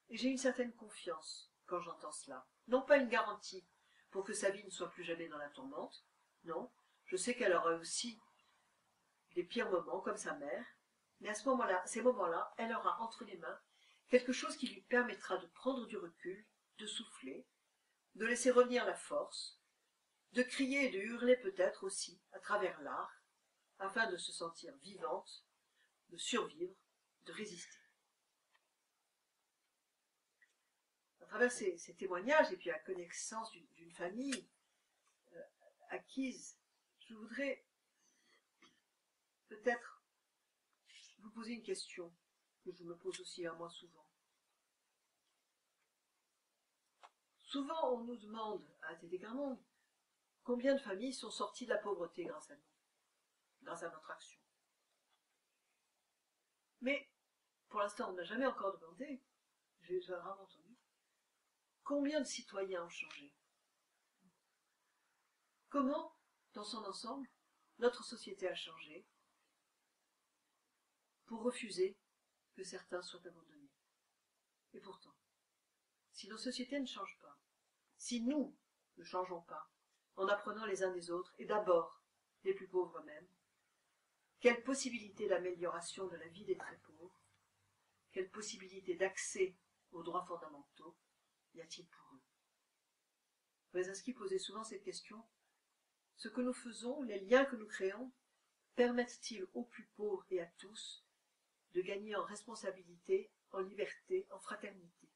Et j'ai une certaine confiance quand j'entends cela. Non pas une garantie pour que sa vie ne soit plus jamais dans la tourmente. Non, je sais qu'elle aura aussi des pires moments, comme sa mère. Mais à ces moments-là, elle aura entre les mains quelque chose qui lui permettra de prendre du recul, de souffler, de laisser revenir la force, de crier et de hurler peut-être aussi à travers l'art, afin de se sentir vivante, de survivre, de résister. À travers ces témoignages et puis la connaissance d'une famille acquise, je voudrais peut-être vous poser une question que je me pose aussi à moi souvent. Souvent, on nous demande à ATD Quart-Monde combien de familles sont sorties de la pauvreté grâce à nous, grâce à notre action. Mais, pour l'instant, on n'a jamais encore demandé, j'ai rarement entendu, combien de citoyens ont changé. Comment, dans son ensemble, notre société a changé pour refuser que certains soient abandonnés. Et pourtant, si nos sociétés ne changent pas, si nous ne changeons pas, en apprenant les uns des autres, et d'abord les plus pauvres eux-mêmes, Quelle possibilité d'amélioration de la vie des très pauvres? Quelle possibilité d'accès aux droits fondamentaux y a-t-il pour eux? Brzezinski posait souvent cette question. Ce que nous faisons, les liens que nous créons, permettent-ils aux plus pauvres et à tous de gagner en responsabilité, en liberté, en fraternité?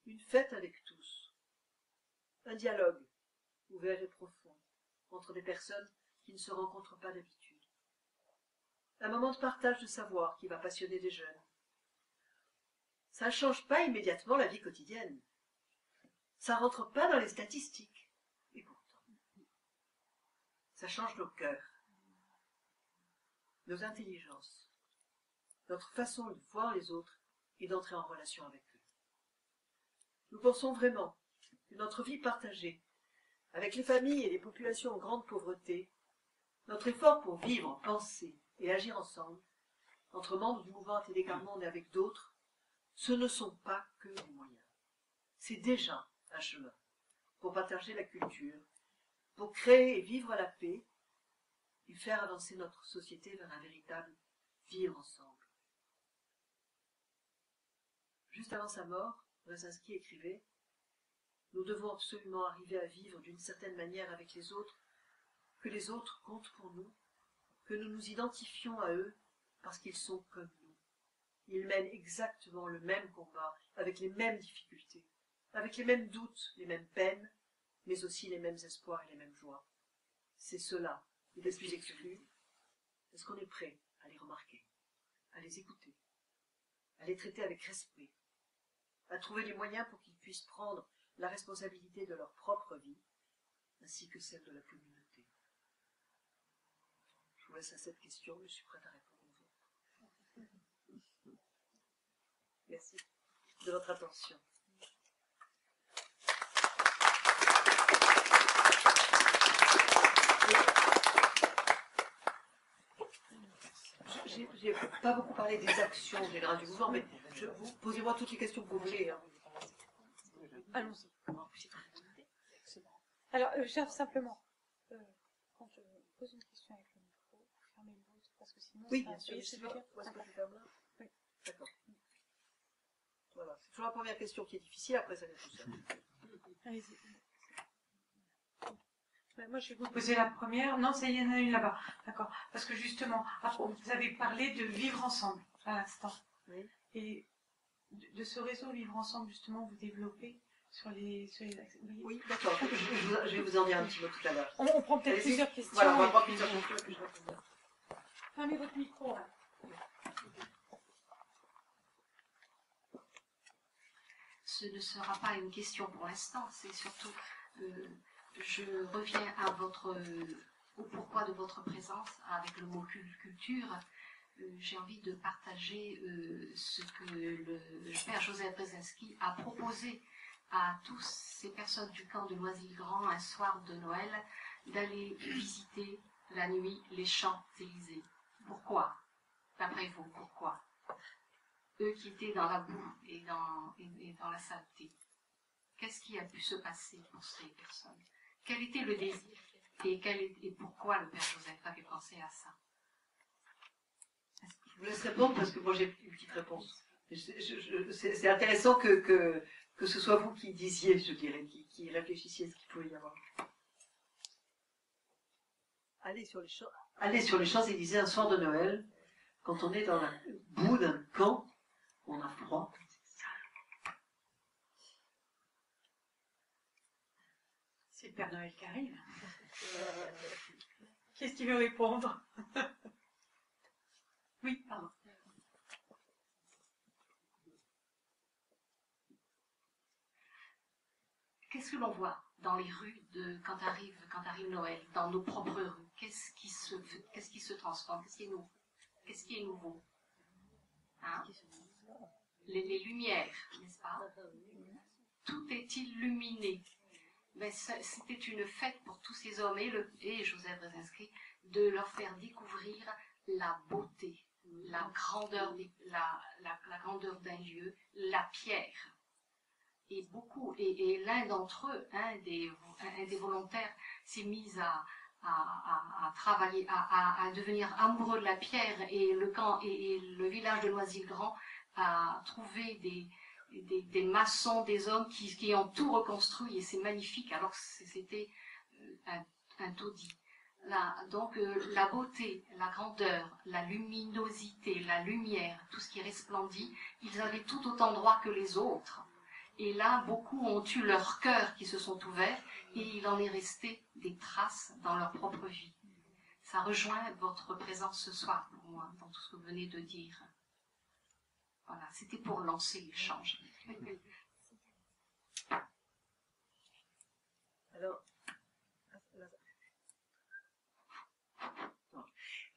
Une fête avec tous, un dialogue ouvert et profond entre des personnes qui ne se rencontrent pas d'habitude, un moment de partage de savoir qui va passionner des jeunes. Ça ne change pas immédiatement la vie quotidienne, ça ne rentre pas dans les statistiques, et pourtant, ça change nos cœurs, nos intelligences, notre façon de voir les autres et d'entrer en relation avec eux. Nous pensons vraiment que notre vie partagée, avec les familles et les populations en grande pauvreté, notre effort pour vivre, penser et agir ensemble, entre membres du mouvement ATD Quart Monde et avec d'autres, ce ne sont pas que des moyens. C'est déjà un chemin pour partager la culture, pour créer et vivre la paix et faire avancer notre société vers un véritable vivre ensemble. Juste avant sa mort, Brzezinski écrivait « Nous devons absolument arriver à vivre d'une certaine manière avec les autres, que les autres comptent pour nous, que nous nous identifions à eux parce qu'ils sont comme nous. Ils mènent exactement le même combat, avec les mêmes difficultés, avec les mêmes doutes, les mêmes peines, mais aussi les mêmes espoirs et les mêmes joies. C'est cela qui les plus exclus. Est-ce qu'on est prêt à les remarquer, à les écouter, à les traiter avec respect, à trouver les moyens pour qu'ils puissent prendre la responsabilité de leur propre vie, ainsi que celle de la communauté? Je vous laisse à cette question, je suis prête à répondre aux autres. Merci de votre attention. J'ai pas beaucoup parlé des actions générales du mouvement, mais posez-moi toutes les questions que vous voulez. Hein. Allons-y. Alors, simplement, quand je pose une question avec le micro, fermez le vôtre, parce que sinon, oui, ça, bien sûr, c'est clair. Où est-ce que je ferme là? Oui. D'accord. Voilà. C'est toujours la première question qui est difficile, après ça vient tout seul. Allez-y. Moi, je vais vous poser la première. Non, ça y en a une là-bas. D'accord. Parce que justement, vous avez parlé de vivre ensemble à l'instant. Oui. Et de ce réseau Vivre Ensemble, justement, vous développez sur les accès. Oui, d'accord. Je vais vous en dire un petit peu tout à l'heure. On prend peut-être plusieurs questions. Voilà, on va prendre plusieurs questions et puis je réponds. Fermez votre micro. Hein. Ce ne sera pas une question pour l'instant, c'est surtout, je reviens à au pourquoi de votre présence avec le mot culture. J'ai envie de partager ce que le père Joseph Brzezinski a proposé à tous ces personnes du camp de Noisy-le-Grand un soir de Noël d'aller visiter la nuit les Champs-Élysées. Pourquoi? D'après vous, pourquoi? Eux qui étaient dans la boue et dans la saleté. Qu'est-ce qui a pu se passer pour ces personnes? Quel était le désir et pourquoi le père Joseph avait pensé à ça? Je vous laisse répondre parce que moi j'ai une petite réponse. C'est intéressant que ce soit vous qui disiez, je dirais, qui réfléchissiez à ce qu'il pouvait y avoir. Aller sur les Champs-Élysées un soir de Noël, quand on est dans la boue d'un camp, on a froid. C'est le Père Noël qui arrive. Qu'est-ce qu'il veut répondre? Oui, pardon. Qu'est-ce que l'on voit dans les rues quand arrive Noël, dans nos propres rues? Qu'est-ce qui se transforme? Qu'est-ce qui est nouveau? Hein? Les lumières, n'est-ce pas? Tout est illuminé. Ben, c'était une fête pour tous ces hommes et Joseph Brzezinski de leur faire découvrir la beauté, la grandeur d'un lieu, la pierre. Et l'un d'entre eux, un des volontaires, s'est mis à travailler, à devenir amoureux de la pierre, et le village de Noisy-le-Grand a trouvé des maçons, des hommes qui ont tout reconstruit, et c'est magnifique, alors que c'était un taudis. Donc la beauté, la grandeur, la luminosité, la lumière, tout ce qui resplendit, ils avaient tout autant droit que les autres. Et là, beaucoup ont eu leur cœur qui se sont ouverts, et il en est resté des traces dans leur propre vie. Ça rejoint votre présence ce soir pour moi, dans tout ce que vous venez de dire. Voilà, c'était pour lancer l'échange. Alors,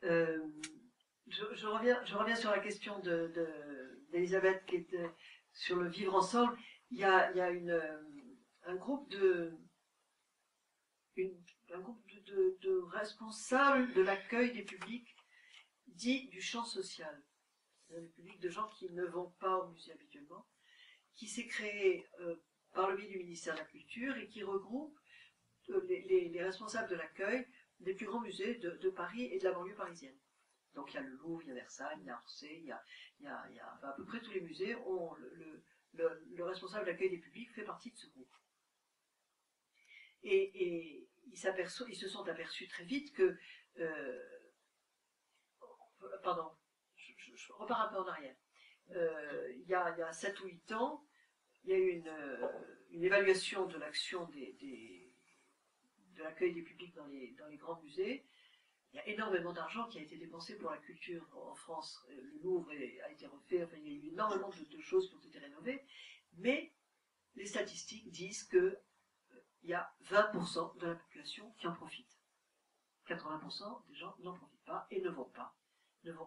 je reviens sur la question d'Elisabeth qui était sur le vivre ensemble. Il y a un groupe de responsables de l'accueil des publics dits du champ social, des publics de gens qui ne vont pas au musée habituellement, qui s'est créé par le biais du ministère de la Culture et qui regroupe les responsables de l'accueil des plus grands musées de Paris et de la banlieue parisienne. Donc il y a le Louvre, il y a Versailles, il y a Orsay, il y a à peu près tous les musées ont le responsable d'accueil des publics fait partie de ce groupe. Et ils se sont aperçus très vite que... pardon, je repars un peu en arrière. Il y a 7 ou 8 ans, il y a eu une évaluation de l'action de l'accueil des publics dans les grands musées. Il y a énormément d'argent qui a été dépensé pour la culture en France. Le Louvre a été refait, enfin, il y a eu énormément de choses qui ont été rénovées, mais les statistiques disent que il y a 20% de la population qui en profite. 80% des gens n'en profitent pas et ne vont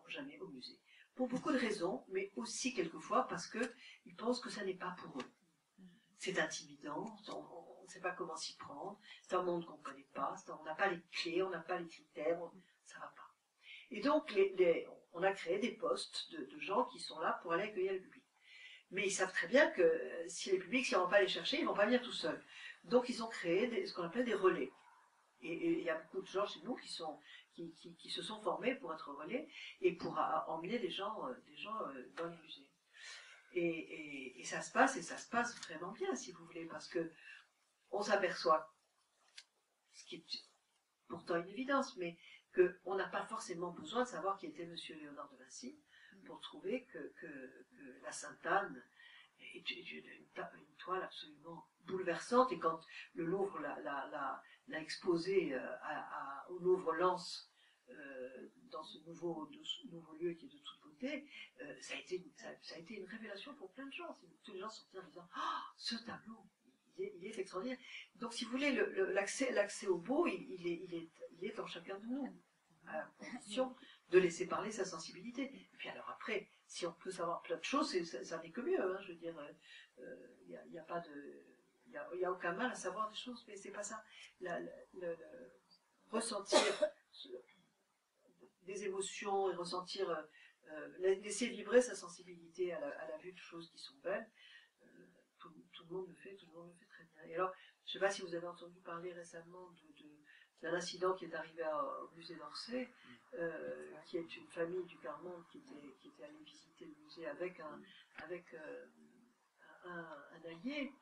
jamais au musée. Pour beaucoup de raisons, mais aussi quelquefois parce qu'ils pensent que ça n'est pas pour eux. C'est intimidant, on ne sait pas comment s'y prendre, c'est un monde qu'on ne connaît pas, on n'a pas les clés, on n'a pas les critères, ça ne va pas. Et donc, on a créé des postes de gens qui sont là pour aller accueillir le public. Mais ils savent très bien que si les publics, s'ils ne vont pas les chercher, ils ne vont pas venir tout seuls. Donc, ils ont créé ce qu'on appelle des relais. Et il y a beaucoup de gens chez nous qui se sont formés pour être relais et pour emmener des gens dans les musées. Et ça se passe vraiment bien, si vous voulez, parce que on s'aperçoit, ce qui est pourtant une évidence, mais qu'on n'a pas forcément besoin de savoir qui était M. Léonard de Vinci pour trouver que la Sainte-Anne est une toile absolument bouleversante. Et quand le Louvre l'a exposé au Louvre-Lens, dans ce nouveau lieu qui est de toute beauté, ça a été une révélation pour plein de gens. Tous les gens sortaient en disant « Oh, ce tableau, il est extraordinaire ». Donc, si vous voulez, l'accès au beau, il est en chacun de nous, à condition de laisser parler sa sensibilité. Et puis alors après, si on peut savoir plein de choses, ça n'est que mieux. Hein, je veux dire, il n'y a aucun mal à savoir des choses, mais c'est pas ça. Ressentir des émotions et ressentir, laisser vibrer sa sensibilité à la vue de choses qui sont belles, tout le monde le fait très bien. Et alors, je ne sais pas si vous avez entendu parler récemment d'un incident qui est arrivé au musée d'Orsay, qui est une famille du quart-monde qui était allée visiter le musée avec un allié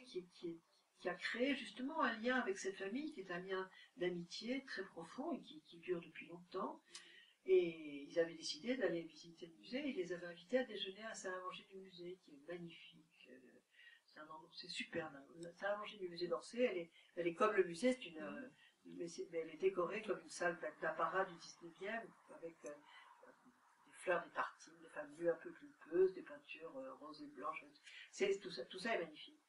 qui a créé justement un lien avec cette famille, qui est un lien d'amitié très profond et qui dure depuis longtemps. Et ils avaient décidé d'aller visiter le musée. Ils les avaient invités à déjeuner à la salle à manger du musée, qui est magnifique. C'est super. La salle à manger du musée d'Orsay, elle est comme le musée, mais elle est décorée comme une salle d'apparat du 19e, avec des fleurs, des tartines, des femmes nues un peu pulpeuses, des peintures roses et blanches. Tout ça est magnifique.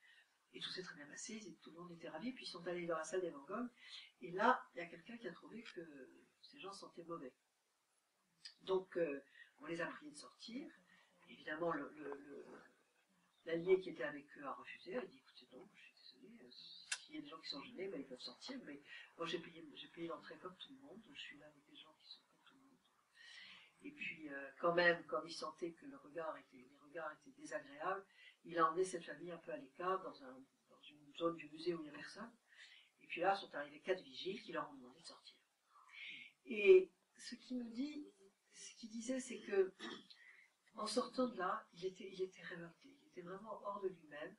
Et tout s'est très bien passé, tout le monde était ravi, puis ils sont allés dans la salle des Van Gogh, et là, il y a quelqu'un qui a trouvé que ces gens sentaient mauvais. Donc, on les a priés de sortir. Évidemment, l'allié qui était avec eux a refusé, il a dit, écoutez, non, je suis désolé, s'il y a des gens qui sont gênés, ben, ils peuvent sortir, mais moi j'ai payé l'entrée comme tout le monde, je suis là avec des gens qui sont comme tout le monde. Et puis, quand même, comme il sentait que les regards étaient désagréables, il a emmené cette famille un peu à l'écart, dans une zone du musée où il n'y a personne. Et puis là, sont arrivés 4 vigiles qui leur ont demandé de sortir. Et ce qu'il disait, c'est que en sortant de là, il était révolté, il était vraiment hors de lui-même.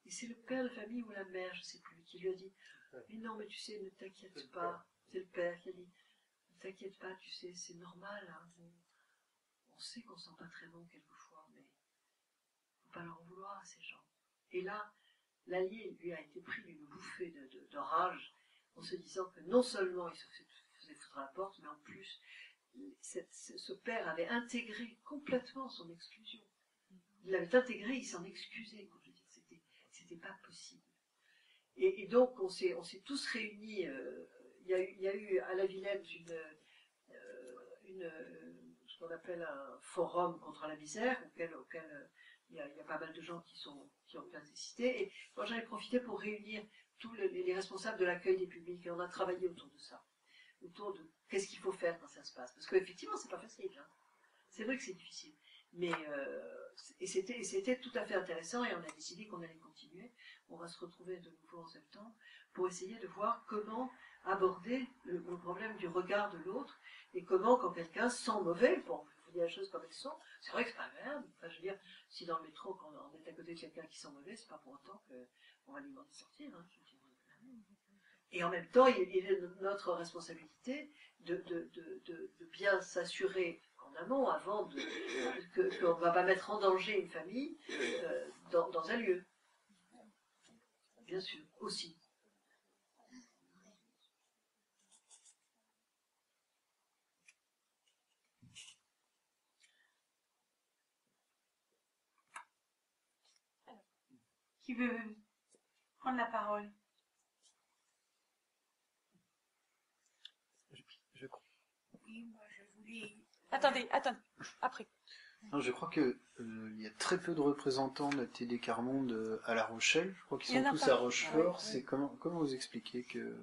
Et c'est le père de famille ou la mère, je ne sais plus, qui lui a dit « Mais non, mais tu sais, ne t'inquiète pas. » C'est le père qui a dit « Ne t'inquiète pas, tu sais, c'est normal. Hein. On sait qu'on ne sent pas très bon quelquefois, mais il ne faut pas leur en vouloir à ces gens. » Et là, l'allié lui a été pris d'une bouffée de rage en se disant que non seulement il se faisait foutre à la porte, mais en plus, ce père avait intégré complètement son exclusion. Il l'avait intégré, il s'en excusait. Quand je dis que c'était pas possible. Et donc, on s'est tous réunis. Il y a eu à la Villette ce qu'on appelle un forum contre la misère, auquel il y a pas mal de gens qui ont participé. Et moi, j'en ai profité pour réunir tous les responsables de l'accueil des publics. Et on a travaillé autour de ça. Autour de qu'est-ce qu'il faut faire quand ça se passe. Parce qu'effectivement, c'est pas facile. Hein. C'est vrai que c'est difficile. Mais c'était tout à fait intéressant et on a décidé qu'on allait continuer. On va se retrouver de nouveau en septembre pour essayer de voir comment aborder le problème du regard de l'autre et comment, quand quelqu'un sent mauvais, bon, je vous dis la chose comme elles sont, c'est vrai que c'est pas grave. Enfin, je veux dire, si dans le métro, quand on est à côté de quelqu'un qui sent mauvais, c'est pas pour autant qu'on va lui demander de sortir. Hein, et en même temps, il est de notre responsabilité de bien s'assurer en amont, avant qu'on ne va pas mettre en danger une famille dans un lieu. Bien sûr, aussi. Qui veut prendre la parole? Oui, moi je voulais... Attendez, après. Non, je crois que il y a très peu de représentants de la TD Carmonde à La Rochelle. Je crois qu'ils sont tous à Rochefort. C'est comment vous expliquez que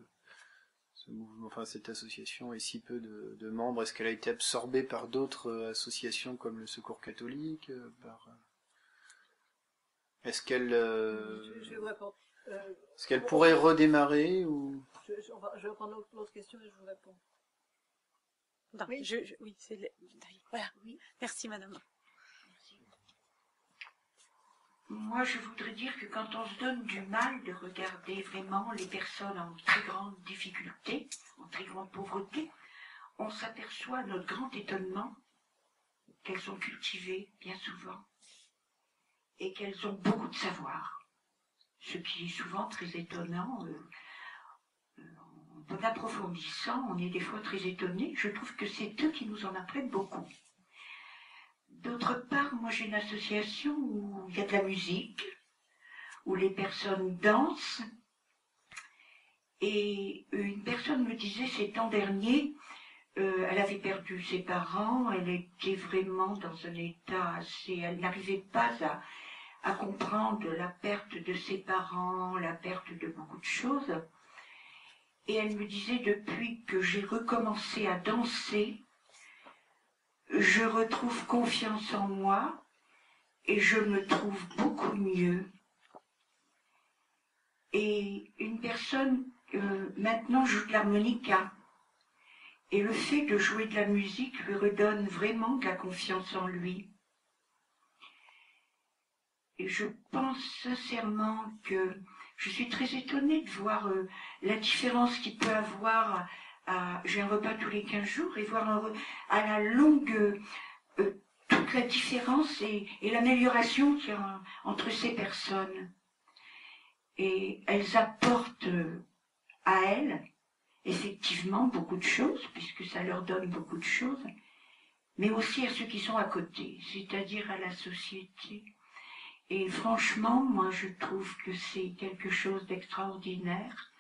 ce mouvement, enfin cette association ait si peu de membres? Est-ce qu'elle a été absorbée par d'autres associations comme le Secours catholique Est-ce qu'elle Je vais vous répondre. est-ce qu'elle pourrait redémarrer ou Je vais reprendre l'autre question et je vous réponds. Non, oui, oui, c'est voilà. Oui. Merci, madame. Moi, je voudrais dire que quand on se donne du mal de regarder vraiment les personnes en très grande difficulté, en très grande pauvreté, on s'aperçoit à notre grand étonnement qu'elles sont cultivées bien souvent et qu'elles ont beaucoup de savoir. Ce qui est souvent très étonnant. En approfondissant, on est des fois très étonné. Je trouve que c'est eux qui nous en apprennent beaucoup. D'autre part, moi j'ai une association où il y a de la musique, où les personnes dansent. Et une personne me disait ces temps derniers, elle avait perdu ses parents, elle était vraiment dans un état assez... Elle n'arrivait pas à comprendre la perte de ses parents, la perte de beaucoup de choses. Et elle me disait, depuis que j'ai recommencé à danser, je retrouve confiance en moi et je me trouve beaucoup mieux. Et une personne, maintenant, joue de l'harmonica. Et le fait de jouer de la musique lui redonne vraiment de la confiance en lui. Et je pense sincèrement que je suis très étonnée de voir la différence qu'il peut avoir. J'ai un repas tous les 15 jours et voir à la longue toute la différence et l'amélioration qu'il y a entre ces personnes. Et elles apportent à elles effectivement beaucoup de choses, puisque ça leur donne beaucoup de choses, mais aussi à ceux qui sont à côté, c'est-à-dire à la société. Et franchement, moi je trouve que c'est quelque chose d'extraordinaire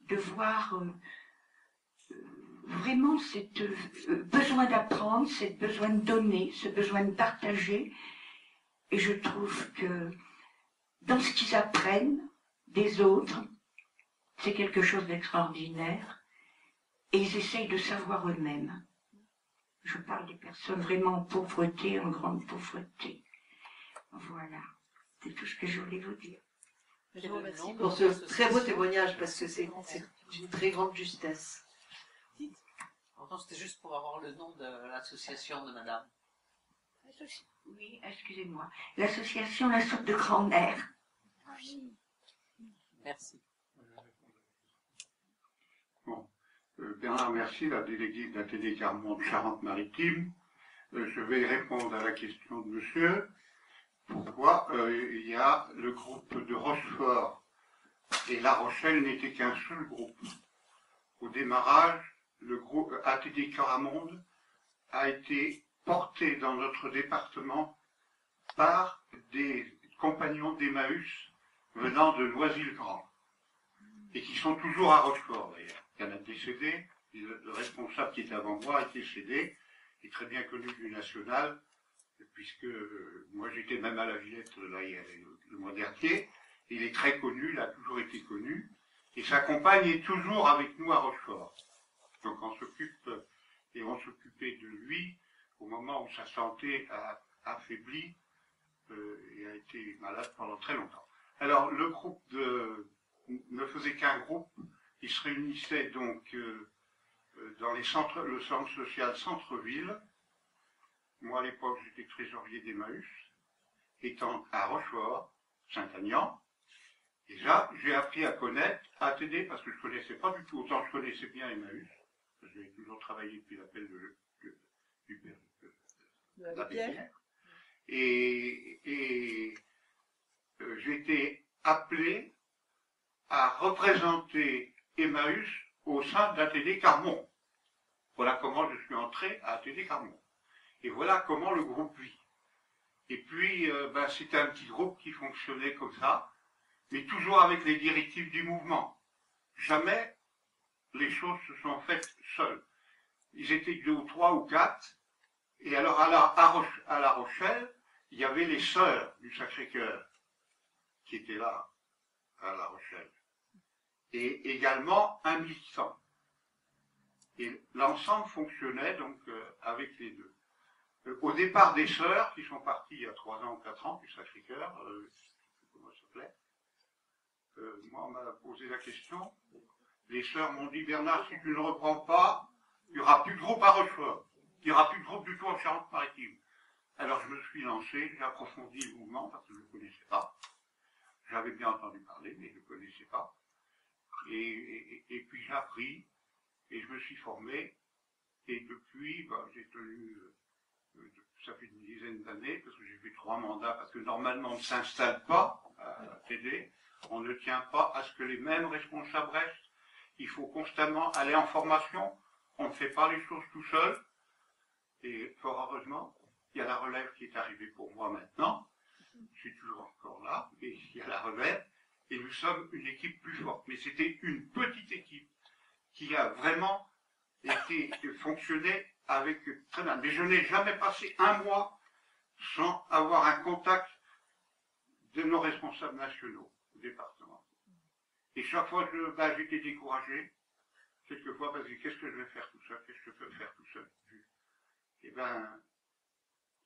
de voir vraiment ce besoin d'apprendre, ce besoin de donner, ce besoin de partager. Et je trouve que dans ce qu'ils apprennent des autres, c'est quelque chose d'extraordinaire. Et ils essayent de savoir eux-mêmes. Je parle des personnes vraiment en pauvreté, en grande pauvreté. Voilà, c'est tout ce que je voulais vous dire. Je vous remercie pour ce très beau témoignage parce que c'est d'une très grande justesse. Non, c'était juste pour avoir le nom de l'association de madame. Oui, excusez-moi. L'association La Soupe de Grand-Mère. Merci. Bon. Bernard Mercier, la déléguée de la TD Carmont de Charente-Maritime. Je vais répondre à la question de monsieur. Pourquoi il y a le groupe de Rochefort et La Rochelle n'était qu'un seul groupe. Au démarrage, le groupe ATD Caramonde a été porté dans notre département par des compagnons d'Emmaüs venant de Noisy-le-Grand et qui sont toujours à Rochefort d'ailleurs. Il y en a décédé, le responsable qui est avant moi est décédé, il est très bien connu du national, puisque moi j'étais même à la Villette là, le mois dernier, il est très connu, il a toujours été connu, et sa compagne est toujours avec nous à Rochefort. Donc on s'occupe, et on s'occupait de lui au moment où sa santé a affaibli et a été malade pendant très longtemps. Alors le groupe ne faisait qu'un groupe, il se réunissait donc dans le centre social centre-ville. Moi à l'époque j'étais trésorier d'Emmaüs, étant à Rochefort, Saint-Agnan. Et là, j'ai appris à connaître ATD parce que je ne connaissais pas du tout, autant je connaissais bien Emmaüs. J'ai toujours travaillé depuis l'appel de la Béquière. Et j'ai été appelé à représenter Emmaüs au sein d'ATD Carmont. Voilà comment je suis entré à ATD Carmont. Et voilà comment le groupe vit. Et puis, c'était un petit groupe qui fonctionnait comme ça, mais toujours avec les directives du mouvement. Jamais les choses se sont faites seules. Ils étaient 2 ou 3 ou 4, et alors à La Rochelle, il y avait les sœurs du Sacré-Cœur qui étaient là, à La Rochelle. Et également un militant. Et l'ensemble fonctionnait donc avec les deux. Au départ des sœurs, qui sont parties il y a 3 ans ou 4 ans, du Sacré-Cœur, je ne sais plus comment ça s'appelait, moi on m'a posé la question. Les sœurs m'ont dit, Bernard, si tu ne reprends pas, il n'y aura plus de groupe à Rochefort. Il n'y aura plus de groupe du tout en Charente-Maritime. Alors je me suis lancé, j'ai approfondi le mouvement parce que je ne le connaissais pas. J'avais bien entendu parler, mais je ne le connaissais pas. Et puis j'ai appris, et je me suis formé, et depuis, j'ai tenu, ça fait une dizaine d'années, parce que j'ai fait 3 mandats, parce que normalement on ne s'installe pas à la TD, on ne tient pas à ce que les mêmes responsables restent. Il faut constamment aller en formation, on ne fait pas les choses tout seul, et fort heureusement, il y a la relève qui est arrivée pour moi maintenant, je suis toujours encore là, mais il y a la relève, et nous sommes une équipe plus forte. Mais c'était une petite équipe qui a vraiment fonctionné avec très bien. Mais je n'ai jamais passé un mois sans avoir un contact de nos responsables nationaux au département. Et chaque fois, j'étais découragé, quelquefois, parce que qu'est-ce que je vais faire tout seul, qu'est-ce que je peux faire tout seul. Et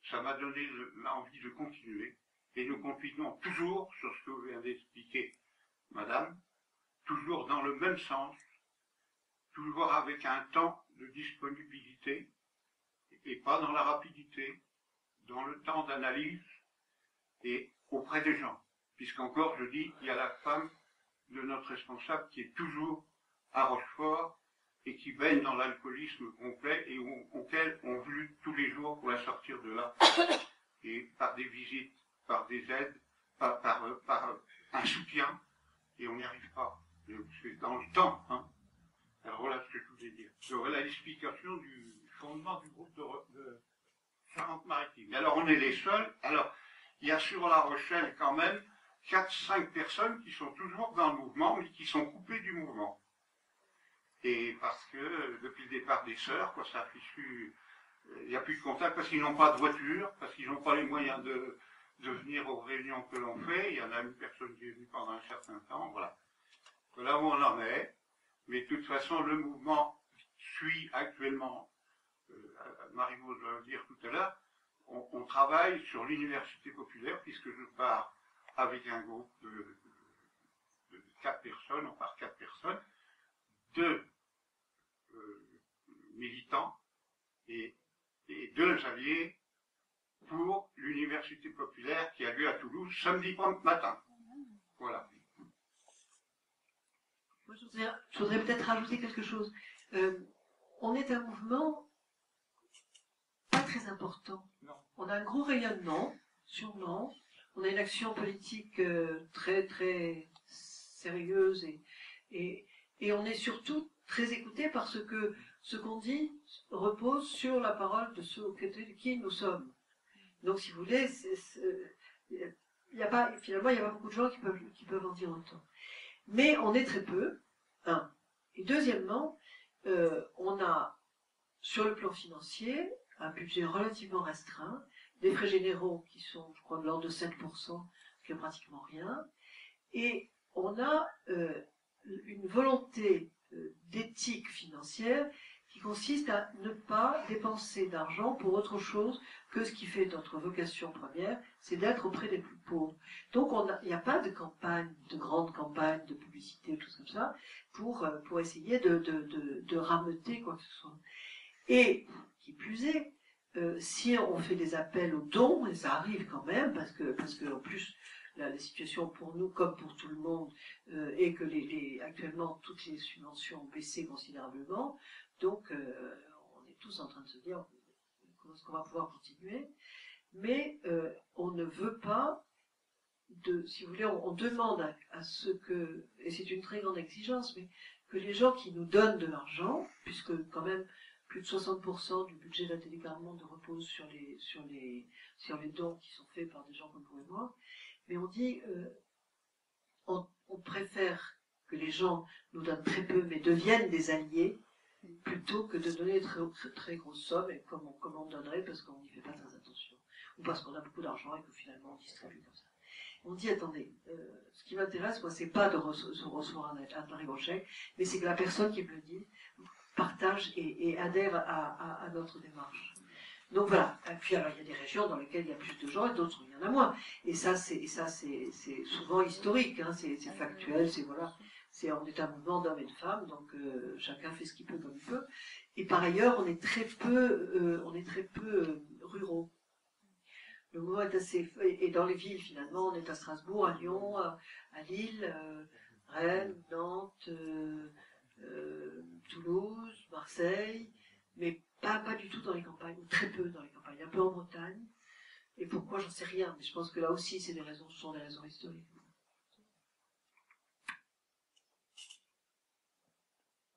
ça m'a donné l'envie de continuer, et nous continuons toujours sur ce que vous venez d'expliquer, madame, toujours dans le même sens, toujours avec un temps de disponibilité, et pas dans la rapidité, dans le temps d'analyse, et auprès des gens. Puisqu'encore, je dis, il y a la femme de notre responsable qui est toujours à Rochefort, et qui baigne dans l'alcoolisme complet, et auquel on lutte tous les jours pour la sortir de là, et par des visites, par des aides, par un soutien, et on n'y arrive pas. C'est dans le temps, hein. Alors voilà ce que je voulais dire. Voilà l'explication du fondement du groupe de Charente-Maritime. Mais alors on est les seuls. Alors il y a sur La Rochelle quand même 4-5 personnes qui sont toujours dans le mouvement, mais qui sont coupées du mouvement. Et parce que depuis le départ des sœurs, ça a fichu, il n'y a plus de contact parce qu'ils n'ont pas de voiture, parce qu'ils n'ont pas les moyens de venir aux réunions que l'on fait. Il y en a une personne qui est venue pendant un certain temps, voilà. Voilà où on en est. Mais de toute façon, le mouvement suit actuellement, Marie-Maud va le dire tout à l'heure, on travaille sur l'université populaire, puisque je pars avec un groupe 4 personnes, on part 4 personnes, 2 militants et 2 alliés pour l'université populaire qui a lieu à Toulouse samedi matin. Voilà. Moi, je voudrais peut-être rajouter quelque chose. On est un mouvement pas très important. Non. On a un gros rayonnement sur Nantes. On a une action politique très très sérieuse et on est surtout très écouté parce que ce qu'on dit repose sur la parole de ceux qui nous sommes. Donc, si vous voulez, finalement, il n'y a pas beaucoup de gens qui peuvent en dire autant. Mais on est très peu, un. Et deuxièmement, on a, sur le plan financier, un budget relativement restreint, des frais généraux qui sont, je crois, de l'ordre de 5%, ce qui est pratiquement rien, et on a une volonté d'éthique financière qui consiste à ne pas dépenser d'argent pour autre chose que ce qui fait notre vocation première, c'est d'être auprès des plus pauvres. Donc il n'y a pas de campagne, de grande campagne, de publicité, tout comme ça, pour essayer de rameuter quoi que ce soit. Et, qui plus est, si on fait des appels aux dons, et ça arrive quand même, parce que en plus, la situation pour nous, comme pour tout le monde, est que actuellement, toutes les subventions ont baissé considérablement, donc on est tous en train de se dire comment est-ce qu'on va pouvoir continuer, mais on ne veut pas, si vous voulez, on demande à ce que, et c'est une très grande exigence, mais que les gens qui nous donnent de l'argent, puisque quand même plus de 60% du budget de la télé Carmonde repose sur les dons qui sont faits par des gens comme vous et moi, mais on dit on préfère que les gens nous donnent très peu mais deviennent des alliés plutôt que de donner très, très grosses sommes et comme on donnerait parce qu'on n'y fait pas très attention ou parce qu'on a beaucoup d'argent et que finalement on distribue comme ça. On dit attendez, ce qui m'intéresse moi c'est pas de recevoir un très gros chèque, mais c'est que la personne qui me le dit partage et adhère à notre démarche. Donc voilà. Et puis alors il y a des régions dans lesquelles il y a plus de gens et d'autres où il y en a moins. Et ça c'est souvent historique, hein, c'est factuel, on est un mouvement d'hommes et de femmes, donc chacun fait ce qu'il peut comme il peut. Et par ailleurs on est très peu ruraux. Le mouvement est assez et dans les villes finalement on est à Strasbourg, à Lyon, à Lille, Rennes, Nantes. Toulouse, Marseille, mais pas du tout dans les campagnes, ou très peu dans les campagnes, un peu en Bretagne. Et pourquoi, j'en sais rien, mais je pense que là aussi, ce sont des raisons historiques.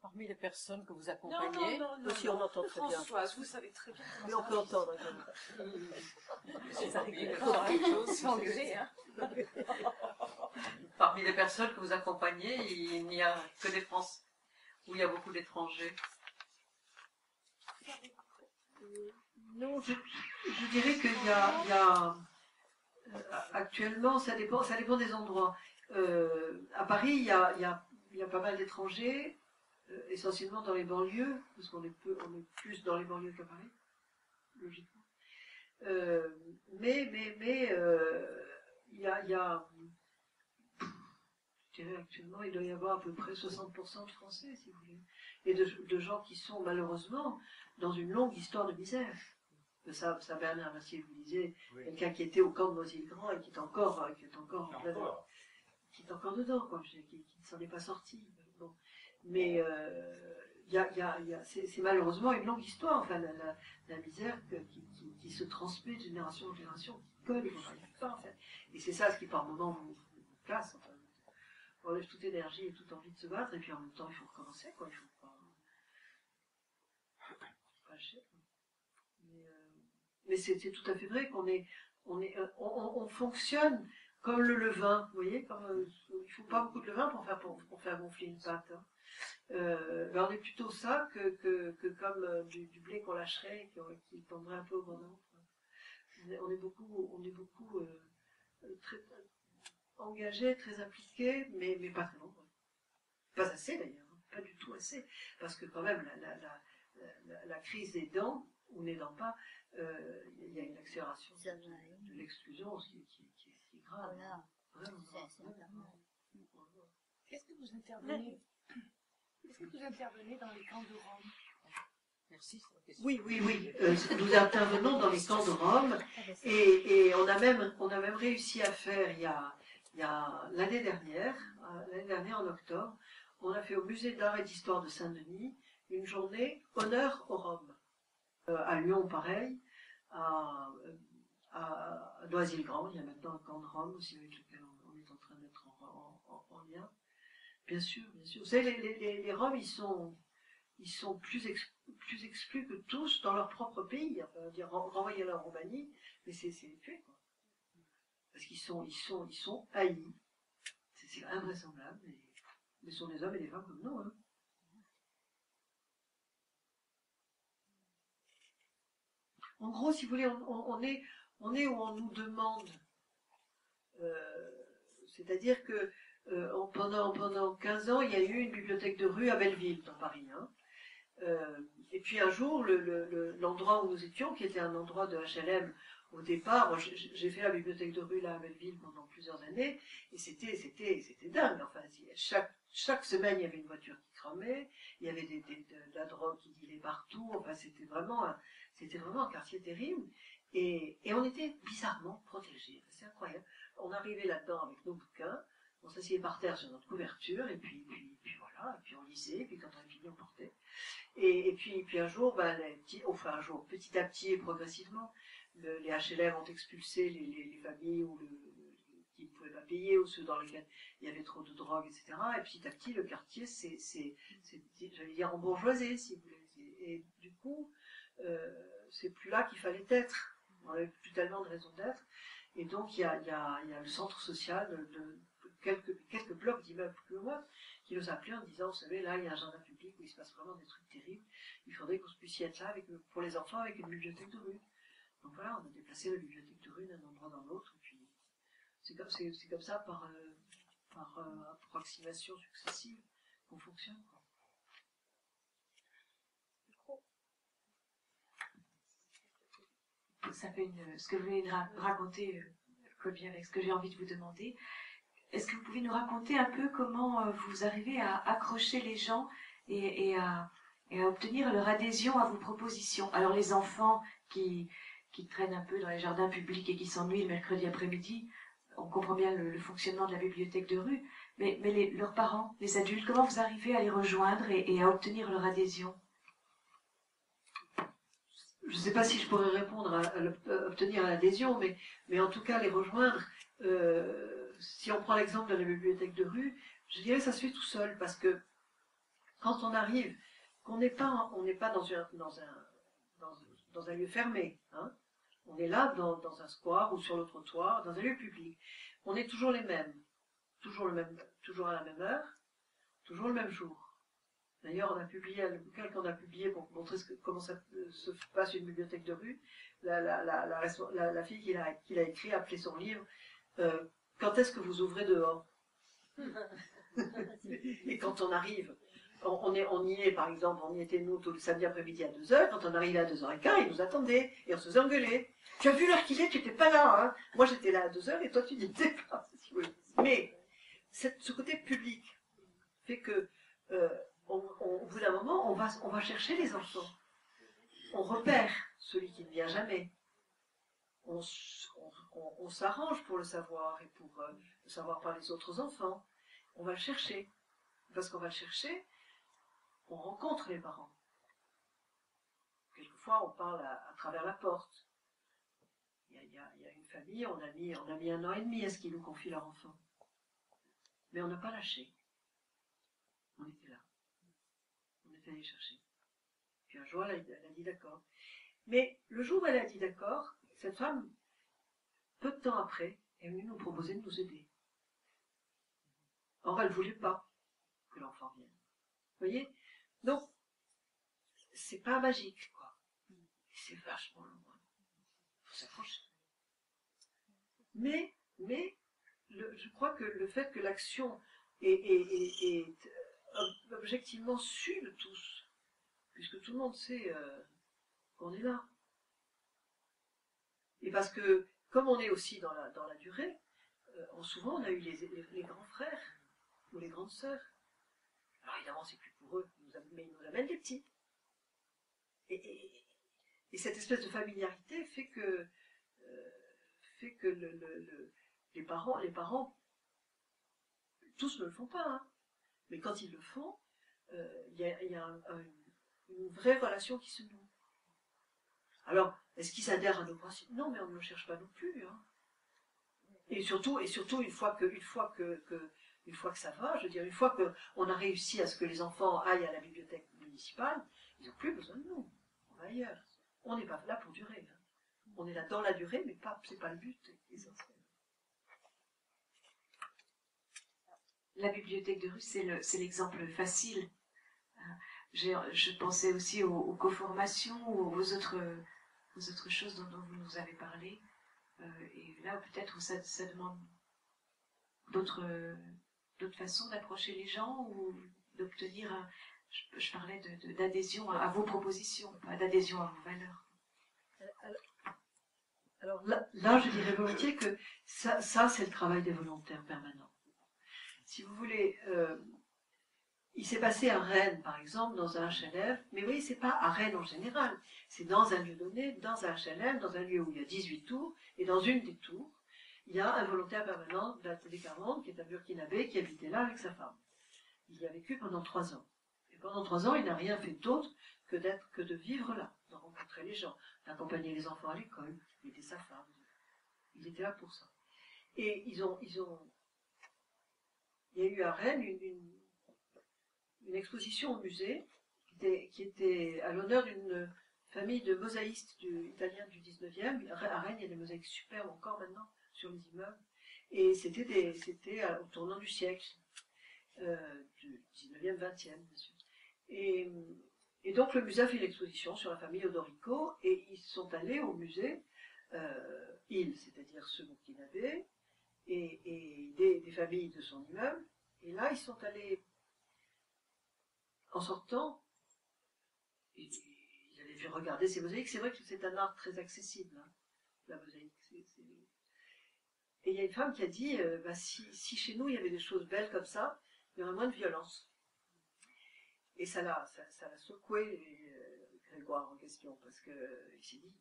Parmi les personnes que vous accompagnez, non, aussi on entend très bien. Françoise, vous savez très bien. Mais on peut entendre quand même. Parmi les personnes que vous accompagnez, il n'y a que des Français, où il y a beaucoup d'étrangers. Non, je dirais qu'il y a actuellement, ça dépend des endroits. À Paris, il y a pas mal d'étrangers, essentiellement dans les banlieues, parce qu'on est plus dans les banlieues qu'à Paris, logiquement. Mais il y a je dirais actuellement, il doit y avoir à peu près 60% de Français, si vous voulez, et de gens qui sont malheureusement dans une longue histoire de misère. Ça Bernard Massier vous disait, oui. Quelqu'un qui était au camp de Noisy-le-Grand et qui est encore dedans, quoi, qui ne s'en est pas sorti. Bon. Mais c'est malheureusement une longue histoire, enfin, la misère qui se transmet de génération en génération, qui colle, en fait. Et c'est ça ce qui par moments vous casse, enfin. On enlève toute énergie et toute envie de se battre, et puis en même temps, il faut recommencer, quoi. Il faut pas lâcher. Mais c'est tout à fait vrai qu'on fonctionne comme le levain, vous voyez, il ne faut pas beaucoup de levain pour faire gonfler une pâte. Hein. On est plutôt ça que comme du blé qu'on lâcherait et qui tomberait un peu au ventre. On est beaucoup très engagés, très impliqués, mais pas très nombreux. Pas assez d'ailleurs, pas du tout assez, parce que quand même la crise des dents, ou n'aidant pas, il y a une accélération de l'exclusion, ce qui est grave. Voilà. Vraiment grave. Qu'est-ce vous intervenez dans les camps de Rome? Merci. Oui, oui, oui. Nous intervenons dans les camps de Rome et on a même réussi à faire il y a l'année dernière en octobre, on a fait au musée d'art et d'histoire de Saint-Denis une journée honneur aux Roms. À Lyon, pareil, à Noisy-le-Grand, il y a maintenant un camp de Rome aussi avec lequel on est en train d'être en lien. Bien sûr, bien sûr. Vous savez, les Roms, ils sont plus exclus que tous dans leur propre pays. Enfin, on va dire renvoyer en Roumanie, mais c'est les tuer, quoi. Parce qu'ils sont haïs. C'est invraisemblable. Mais ce sont des hommes et des femmes comme nous. Hein. En gros, si vous voulez, on est où on nous demande. C'est-à-dire que pendant 15 ans, il y a eu une bibliothèque de rue à Belleville, dans Paris. Hein. Et puis un jour, l'endroit où nous étions, qui était un endroit de HLM au départ, j'ai fait la bibliothèque de rue là à Belleville pendant plusieurs années, et c'était dingue. Enfin, chaque semaine, il y avait une voiture qui cramait, il y avait de la drogue qui dealait partout. Enfin, c'était vraiment un quartier terrible, et on était bizarrement protégés. C'est incroyable. On arrivait là-dedans avec nos bouquins, on s'asseyait par terre sur notre couverture, et puis voilà, et puis on lisait, et puis quand on avait fini, on portait. Et puis un jour, petit à petit et progressivement, les HLM ont expulsé les familles qui ne pouvaient pas payer, ou ceux dans lesquels il y avait trop de drogue, etc. Et petit à petit, le quartier j'allais dire, embourgeoisé, si vous voulez. Et du coup, c'est plus là qu'il fallait être. On n'avait plus tellement de raison d'être. Et donc, il y a le centre social de quelques blocs d'immeubles plus loin qui nous appelaient en disant, vous savez, là, il y a un jardin public où il se passe vraiment des trucs terribles. Il faudrait qu'on puisse y être là pour les enfants avec une bibliothèque de rue. Donc voilà, on a déplacé la bibliothèque de rue d'un endroit dans l'autre. Et puis, c'est comme ça, par approximation successive, qu'on fonctionne. Quoi. Ça fait ce que vous venez de raconter colle bien avec ce que j'ai envie de vous demander. Est-ce que vous pouvez nous raconter un peu comment vous arrivez à accrocher les gens et à obtenir leur adhésion à vos propositions? Alors les enfants qui traînent un peu dans les jardins publics et qui s'ennuient le mercredi après-midi, on comprend bien le fonctionnement de la bibliothèque de rue, mais leurs parents, les adultes, comment vous arrivez à les rejoindre et à obtenir leur adhésion? Je ne sais pas si je pourrais répondre à obtenir l'adhésion, mais en tout cas les rejoindre. Si on prend l'exemple de la bibliothèque de rue, je dirais que ça se fait tout seul, parce que quand on arrive, on n'est pas dans un lieu fermé, hein. On est là dans un square ou sur le trottoir, dans un lieu public. On est toujours les mêmes, toujours à la même heure, toujours le même jour. D'ailleurs, on a publié le bouquin qu'on a publié pour montrer comment ça se passe une bibliothèque de rue. La fille qui l'a écrit a appelé son livre Quand est-ce que vous ouvrez dehors? Et quand on arrive, on y est, par exemple, on y était nous tout le samedi après-midi à 2h, quand on arrivait à 2h15, ils nous attendaient, et on se faisait engueuler. Tu as vu l'heure qu'il est, tu n'étais pas là, hein. Moi j'étais là à 2h et toi tu n'y étais pas. Mais ce côté public fait que au bout d'un moment, on va chercher les enfants. On repère celui qui ne vient jamais. On s'arrange pour le savoir et pour le savoir par les autres enfants. On va le chercher. Parce qu'on va le chercher, on rencontre les parents. Quelquefois, on parle à travers la porte. Il y a une famille, on a mis 1 an et demi à ce qu'ils nous confient leur enfant. Mais on n'a pas lâché. On était là. On est allé chercher. Puis un jour, elle a dit d'accord. Mais le jour où elle a dit d'accord, cette femme, peu de temps après, est venue nous proposer de nous aider. Or, elle ne voulait pas que l'enfant vienne. Vous voyez? Donc, c'est pas magique, quoi. C'est vachement loin. Il faut s'accrocher. Mais je crois que le fait que l'action est objectivement su de tous, puisque tout le monde sait qu'on est là. Et parce que, comme on est aussi dans la durée, souvent on a eu les grands frères ou les grandes sœurs Alors évidemment, c'est plus pour eux, mais ils nous amènent des petits. Et cette espèce de familiarité fait que les parents, tous ne le font pas, hein, mais quand ils le font, il y a une vraie relation qui se noue. Alors, est-ce qu'ils adhèrent à nos principes? Non, mais on ne le cherche pas non plus. Hein. Et surtout, une fois que ça va, je veux dire, une fois qu'on a réussi à ce que les enfants aillent à la bibliothèque municipale, ils n'ont plus besoin de nous. On va ailleurs. On n'est pas là pour durer. Hein. On est là dans la durée, mais c'est pas le but essentiel. La bibliothèque de rue, c'est l'exemple facile. Je pensais aussi aux co-formations ou aux autres choses dont vous nous avez parlé. Et là, peut-être, ça demande d'autres façons d'approcher les gens ou d'obtenir, je parlais d'adhésion à vos propositions, pas d'adhésion à vos valeurs. Alors là, je dirais volontiers que ça c'est le travail des volontaires permanents. Si vous voulez, il s'est passé à Rennes, par exemple, dans un HLM, mais vous voyez, c'est pas à Rennes en général, c'est dans un lieu donné, dans un HLM, dans un lieu où il y a 18 tours, et dans une des tours, il y a un volontaire permanent de la Télé-40, qui est un burkinabé, qui habitait là avec sa femme. Il y a vécu pendant 3 ans. Et pendant 3 ans, il n'a rien fait d'autre que de vivre là, de rencontrer les gens, d'accompagner les enfants à l'école, d'aider sa femme. Il était là pour ça. Et il y a eu à Rennes une exposition au musée qui était à l'honneur d'une famille de mosaïstes italiens du 19e. À Rennes, il y a des mosaïques superbes encore maintenant sur les immeubles. Et c'était au tournant du siècle, du 19e, 20e, bien sûr. Et donc le musée a fait l'exposition sur la famille Odorico, et ils sont allés au musée, c'est-à-dire ce burkinabé, et des familles de son immeuble. Et là, ils sont allés, en sortant, ils avaient vu regarder ces mosaïques. C'est vrai que c'est un art très accessible, hein, la mosaïque. Et il y a une femme qui a dit, si chez nous il y avait des choses belles comme ça, il y aurait moins de violence. Et ça l'a secoué Grégoire en question, parce qu'il s'est dit,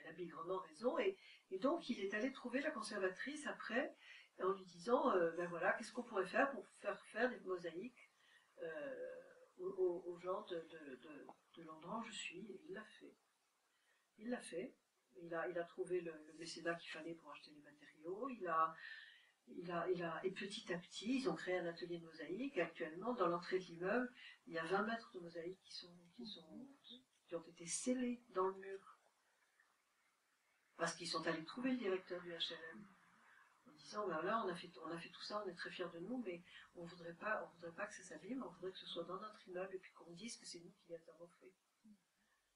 elle a bigrement raison, et donc il est allé trouver la conservatrice après, en lui disant, voilà, qu'est-ce qu'on pourrait faire pour faire des mosaïques aux gens de l'endroit où je suis, et il l'a fait. Il a trouvé le mécénat qu'il fallait pour acheter les matériaux, et petit à petit, ils ont créé un atelier de mosaïque. Actuellement, dans l'entrée de l'immeuble, il y a 20 mètres de mosaïque qui ont été scellés dans le mur. Parce qu'ils sont allés trouver le directeur du HLM. En disant, là, on a fait tout ça, on est très fiers de nous, mais on voudrait pas que ça s'abîme, on voudrait que ce soit dans notre immeuble, et puis qu'on dise que c'est nous qui les avons fait.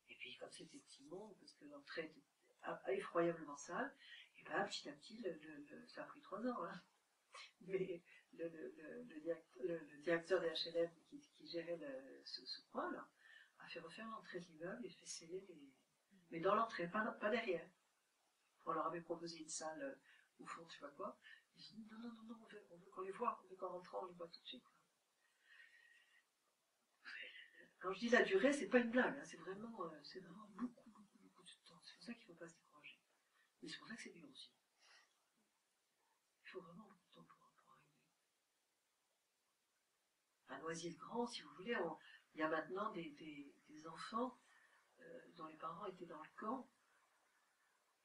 Et puis, comme c'était petit monde, parce que l'entrée était effroyablement sale, et bien, petit à petit, ça a pris 3 ans. Hein. Mais le directeur des HLM qui gérait ce coin-là a fait refaire l'entrée de l'immeuble et fait sceller mais dans l'entrée, pas derrière. On leur avait proposé une salle au fond, je sais pas quoi. Ils ont dit non, on veut qu'on les voit, on veut qu'en rentrant, on les voit tout de suite. Quand je dis la durée, c'est pas une blague, hein, c'est vraiment beaucoup de temps. C'est pour ça qu'il ne faut pas se décourager. Mais c'est pour ça que c'est dur aussi. Il faut vraiment beaucoup de temps pour arriver. À Noisy-le-Grand, si vous voulez, il y a maintenant des enfants dont les parents étaient dans le camp,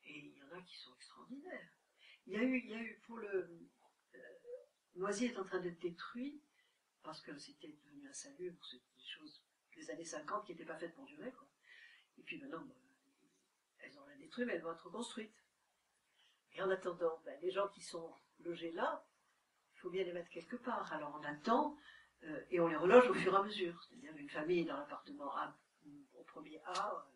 et il y en a qui sont extraordinaires. Il y a eu pour Noisy est en train d'être détruit, parce que c'était devenu insalubre, c'est des choses des années 50 qui n'étaient pas faites pour durer, quoi. Et puis maintenant, elles ont rien détruit, mais elles vont être reconstruites. Et en attendant, les gens qui sont logés là, il faut bien les mettre quelque part. Alors on attend, et on les reloge au fur et à mesure. C'est-à-dire une famille dans l'appartement A, au premier A,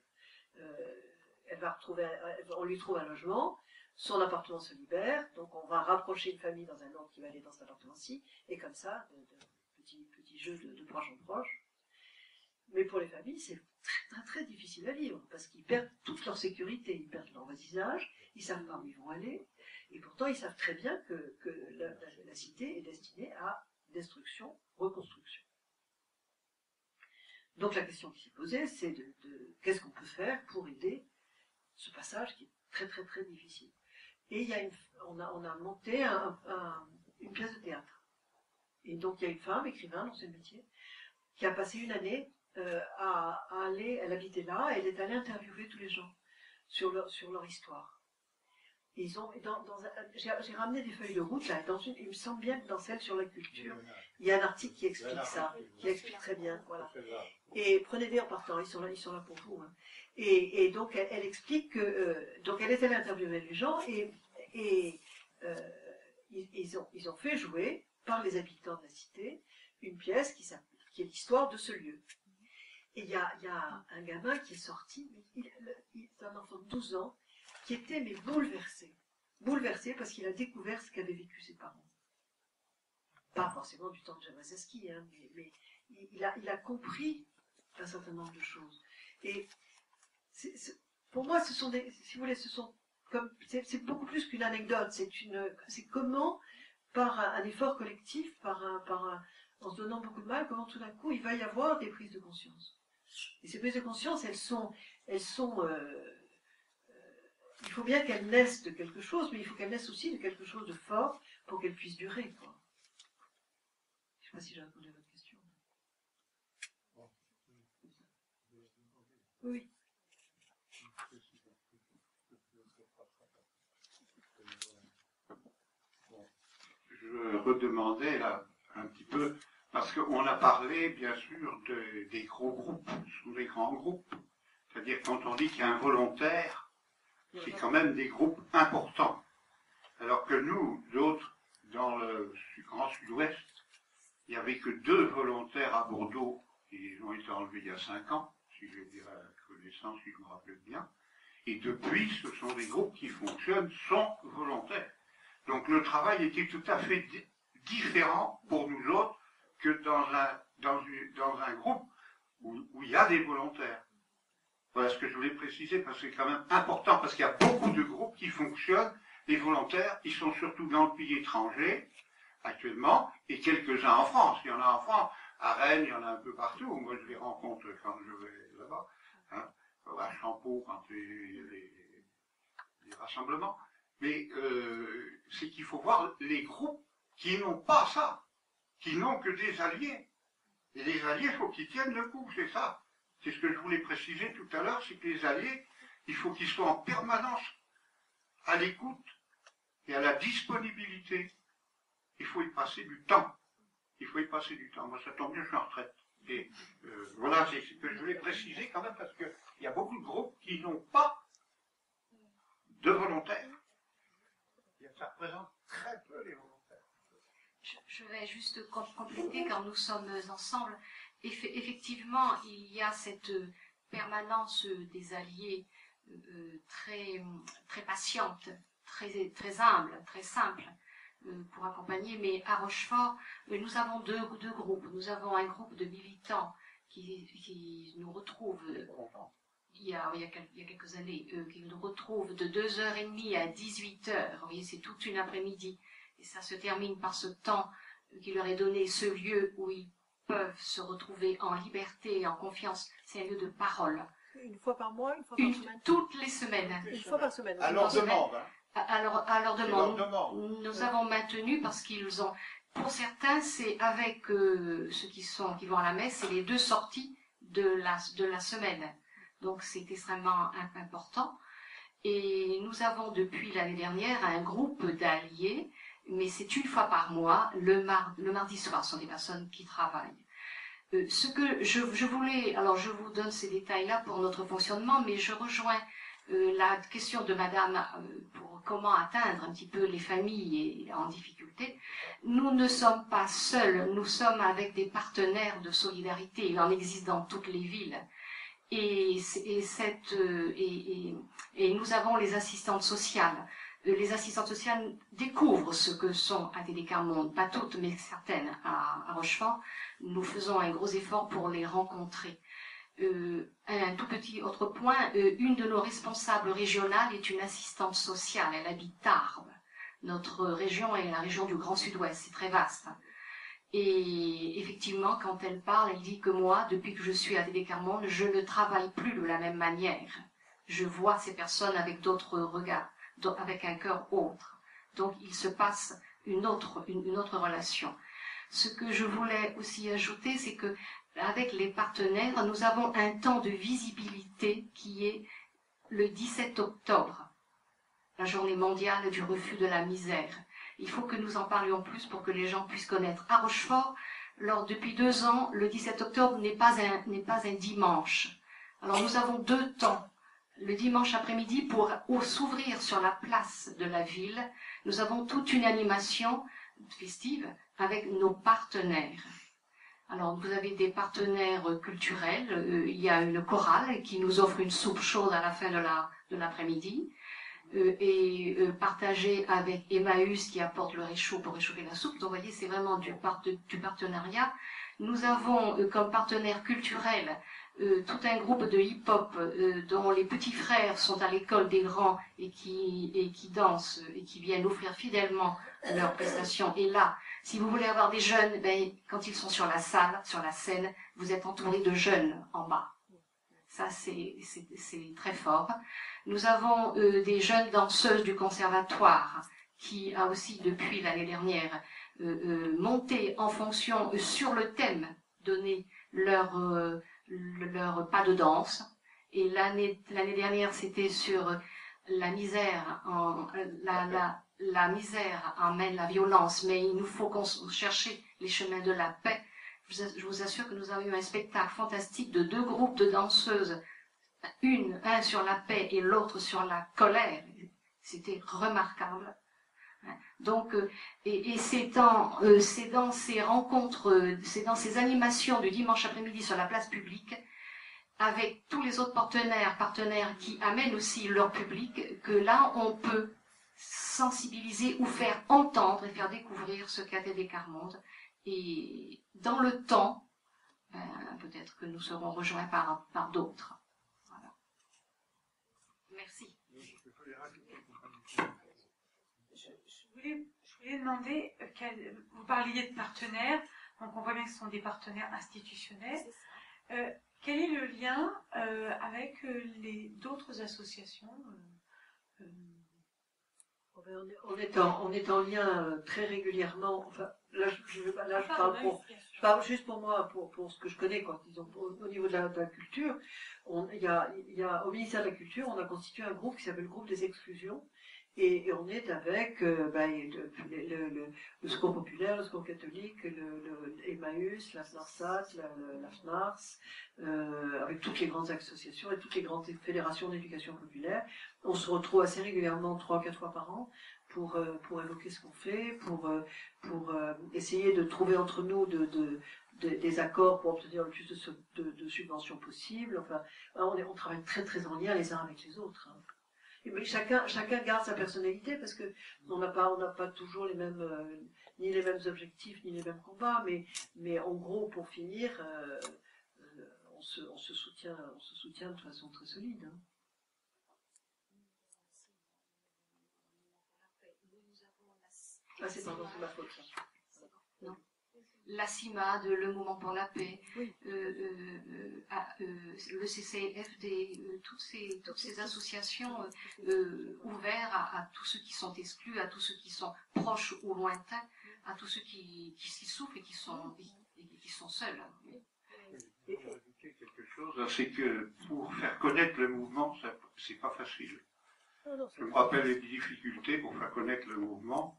on lui trouve un logement, son appartement se libère, donc on va rapprocher une famille dans un autre qui va aller dans cet appartement-ci, et comme ça, petit jeu de proche en proche. Mais pour les familles, c'est très, très, très difficile à vivre, parce qu'ils perdent toute leur sécurité, ils perdent leur voisinage, ils savent pas où ils vont aller, et pourtant ils savent très bien que la cité est destinée à destruction, reconstruction. Donc la question qui s'est posée, c'est de qu'est-ce qu'on peut faire pour aider ce passage qui est très très très difficile. Et on a monté une pièce de théâtre. Et donc il y a une femme, écrivain dans ce métier, qui a passé une année à aller, elle habitait là, et elle est allée interviewer tous les gens sur leur histoire. Et j'ai ramené des feuilles de route, là, il me semble bien que dans celle sur la culture, il y a un article qui explique ça, qui explique très bien, voilà. Et prenez-les en partant, ils sont là pour vous. Hein. Et donc elle explique que, donc elle est allée interviewer les gens, et ils ont fait jouer par les habitants de la cité une pièce qui est l'histoire de ce lieu. Et il y a un gamin qui est sorti, c'est un enfant de 12 ans, qui était mais bouleversé parce qu'il a découvert ce qu'avaient vécu ses parents. Pas forcément du temps de Jawazaski, hein, mais il a compris un certain nombre de choses. Et pour moi, ce sont si vous voulez, c'est beaucoup plus qu'une anecdote. C'est comment, par un effort collectif, en se donnant beaucoup de mal, comment tout d'un coup il va y avoir des prises de conscience. Et ces prises de conscience, elles sont il faut bien qu'elles naissent de quelque chose, mais il faut qu'elles naissent aussi de quelque chose de fort pour qu'elles puissent durer, quoi. Je ne sais pas si j'ai répondu à votre question. Oui. Je redemandais là un petit peu, parce qu'on a parlé bien sûr des gros groupes, ce sont des grands groupes. C'est-à-dire quand on dit qu'il y a un volontaire, c'est quand même des groupes importants. Alors que nous, d'autres, dans le Grand Sud-Ouest, il n'y avait que 2 volontaires à Bordeaux, ils ont été enlevés il y a 5 ans, si je dis à la connaissance, si je me rappelle bien. Et depuis, ce sont des groupes qui fonctionnent sans volontaires. Donc le travail était tout à fait différent pour nous autres que dans un groupe où il y a des volontaires. Voilà ce que je voulais préciser, parce que c'est quand même important, parce qu'il y a beaucoup de groupes qui fonctionnent, les volontaires, ils sont surtout dans le pays étranger, actuellement, et quelques-uns en France. Il y en a en France, à Rennes, il y en a un peu partout, moi je les rencontre quand je vais là-bas, hein, à Champeau, quand il y a les rassemblements. Mais c'est qu'il faut voir les groupes qui n'ont pas ça, qui n'ont que des alliés. Et les alliés, il faut qu'ils tiennent le coup, c'est ça. C'est ce que je voulais préciser tout à l'heure, c'est que les alliés, il faut qu'ils soient en permanence à l'écoute et à la disponibilité. Il faut y passer du temps. Il faut y passer du temps. Moi, ça tombe bien, je suis en retraite. Et voilà, c'est ce que je voulais préciser quand même, parce qu'il y a beaucoup de groupes qui n'ont pas de volontaires. Ça représente très peu les volontaires. Je vais juste compléter, car nous sommes ensemble. Effectivement, il y a cette permanence des alliés très, très patiente, très humble, très simple pour accompagner. Mais à Rochefort, nous avons deux groupes. Nous avons un groupe de militants qui nous retrouvent il y a quelques années, qui nous retrouvent de 2h30 à 18h. Vous voyez, c'est toute une après-midi. Et ça se termine par ce temps qui leur est donné, ce lieu où ils peuvent se retrouver en liberté et en confiance. C'est un lieu de parole. Une fois par mois, une fois par semaine. Toutes les semaines. Une fois par semaine. À leur demande. À leur demande. Nous avons maintenu parce qu'ils ont... Pour certains, c'est avec ceux qui vont à la messe, c'est les 2 sorties de la semaine. Donc c'est extrêmement important. Et nous avons depuis l'année dernière un groupe d'alliés, mais c'est une fois par mois, le mardi soir. Ce sont des personnes qui travaillent. Ce que je voulais, alors je vous donne ces détails-là pour notre fonctionnement, mais je rejoins la question de Madame pour comment atteindre un petit peu les familles en difficulté. Nous ne sommes pas seuls, nous sommes avec des partenaires de solidarité. Il en existe dans toutes les villes. Et nous avons les assistantes sociales. Les assistantes sociales découvrent ce que sont ATD Quart Monde, pas toutes, mais certaines à Rochefort. Nous faisons un gros effort pour les rencontrer. Un tout petit autre point, une de nos responsables régionales est une assistante sociale, elle habite Tarbes. Notre région est la région du Grand Sud-Ouest, c'est très vaste. Et effectivement, quand elle parle, elle dit que moi, depuis que je suis à TD Carmonde, je ne travaille plus de la même manière. Je vois ces personnes avec d'autres regards, avec un cœur autre. Donc il se passe une autre relation. Ce que je voulais aussi ajouter, c'est que avec les partenaires, nous avons un temps de visibilité qui est le 17 octobre, la journée mondiale du refus de la misère. Il faut que nous en parlions plus pour que les gens puissent connaître. À Rochefort, depuis 2 ans, le 17 octobre n'est pas un dimanche. Alors nous avons 2 temps. Le dimanche après-midi, pour s'ouvrir sur la place de la ville, nous avons toute une animation festive avec nos partenaires. Alors, vous avez des partenaires culturels. Il y a une chorale qui nous offre une soupe chaude à la fin de l'après-midi. Partagée avec Emmaüs qui apporte le réchaud pour réchauffer la soupe. Donc, vous voyez, c'est vraiment du partenariat. Nous avons comme partenaire culturel tout un groupe de hip-hop dont les petits frères sont à l'école des grands et qui dansent et qui viennent offrir fidèlement leurs prestations. Et là, si vous voulez avoir des jeunes, quand ils sont sur la scène, vous êtes entouré de jeunes en bas. Ça, c'est très fort. Nous avons des jeunes danseuses du conservatoire qui a aussi, depuis l'année dernière, monté en fonction sur le thème, donné leur pas de danse. Et l'année dernière, c'était sur la misère, la misère amène la violence, mais il nous faut chercher les chemins de la paix. Je vous assure que nous avons eu un spectacle fantastique de 2 groupes de danseuses, un sur la paix et l'autre sur la colère. C'était remarquable. Donc, c'est dans ces rencontres, c'est dans ces animations du dimanche après-midi sur la place publique, avec tous les autres partenaires qui amènent aussi leur public, que là, on peut sensibiliser ou faire entendre et faire découvrir ce qu'a TD Carmonde. Et dans le temps, peut-être que nous serons rejoints par d'autres. Voilà. Merci. Je voulais demander, vous parliez de partenaires, donc on voit bien que ce sont des partenaires institutionnels. Quel est le lien avec d'autres associations On est en lien très régulièrement. Enfin, là, je parle juste pour moi, pour ce que je connais, quoi. Disons, au niveau de la culture, il y a au ministère de la Culture, on a constitué un groupe qui s'appelle le groupe des exclusions. Et on est avec le Secours populaire, le Secours catholique, le Emmaüs, la FNARSAT, la FNARS, avec toutes les grandes associations et toutes les grandes fédérations d'éducation populaire. On se retrouve assez régulièrement 3 ou 4 fois par an pour évoquer ce qu'on fait, pour essayer de trouver entre nous des accords pour obtenir le plus de subventions possible. Enfin, on travaille très très en lien les uns avec les autres. Hein. Mais chacun garde sa personnalité parce que on n'a pas toujours les mêmes ni les mêmes objectifs ni les mêmes combats, mais en gros pour finir on se soutient de façon très solide. Hein. Ah c'est ma faute ça. Non. La CIMAD, le Mouvement pour la paix, oui. Le CCFD, toutes ces associations ouvertes à tous ceux qui sont exclus, à tous ceux qui sont proches ou lointains, à tous ceux qui souffrent et qui sont seuls. Je vais ajouter quelque chose, c'est que pour faire connaître le mouvement, c'est pas facile. Je me rappelle les difficultés pour faire connaître le mouvement,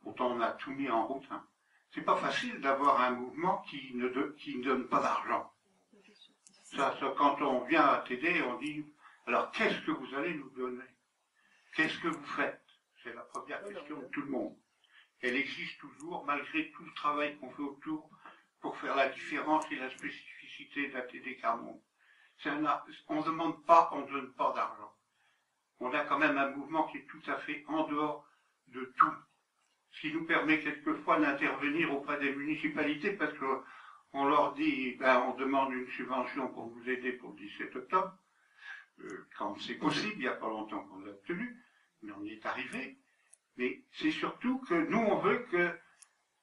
pourtant on a tout mis en route. Hein. C'est pas facile d'avoir un mouvement qui ne donne pas d'argent. Ça, quand on vient à TD, on dit, alors qu'est-ce que vous allez nous donner? Qu'est-ce que vous faites? C'est la première question de tout le monde. Elle existe toujours, malgré tout le travail qu'on fait autour pour faire la différence et la spécificité de la TD Carmonde. On ne demande pas, on ne donne pas d'argent. On a quand même un mouvement qui est tout à fait en dehors de tout. Ce qui nous permet quelquefois d'intervenir auprès des municipalités parce qu'on leur dit, on demande une subvention pour vous aider pour le 17 octobre, quand c'est possible, il n'y a pas longtemps qu'on l'a obtenu, mais on y est arrivé. Mais c'est surtout que nous, on veut que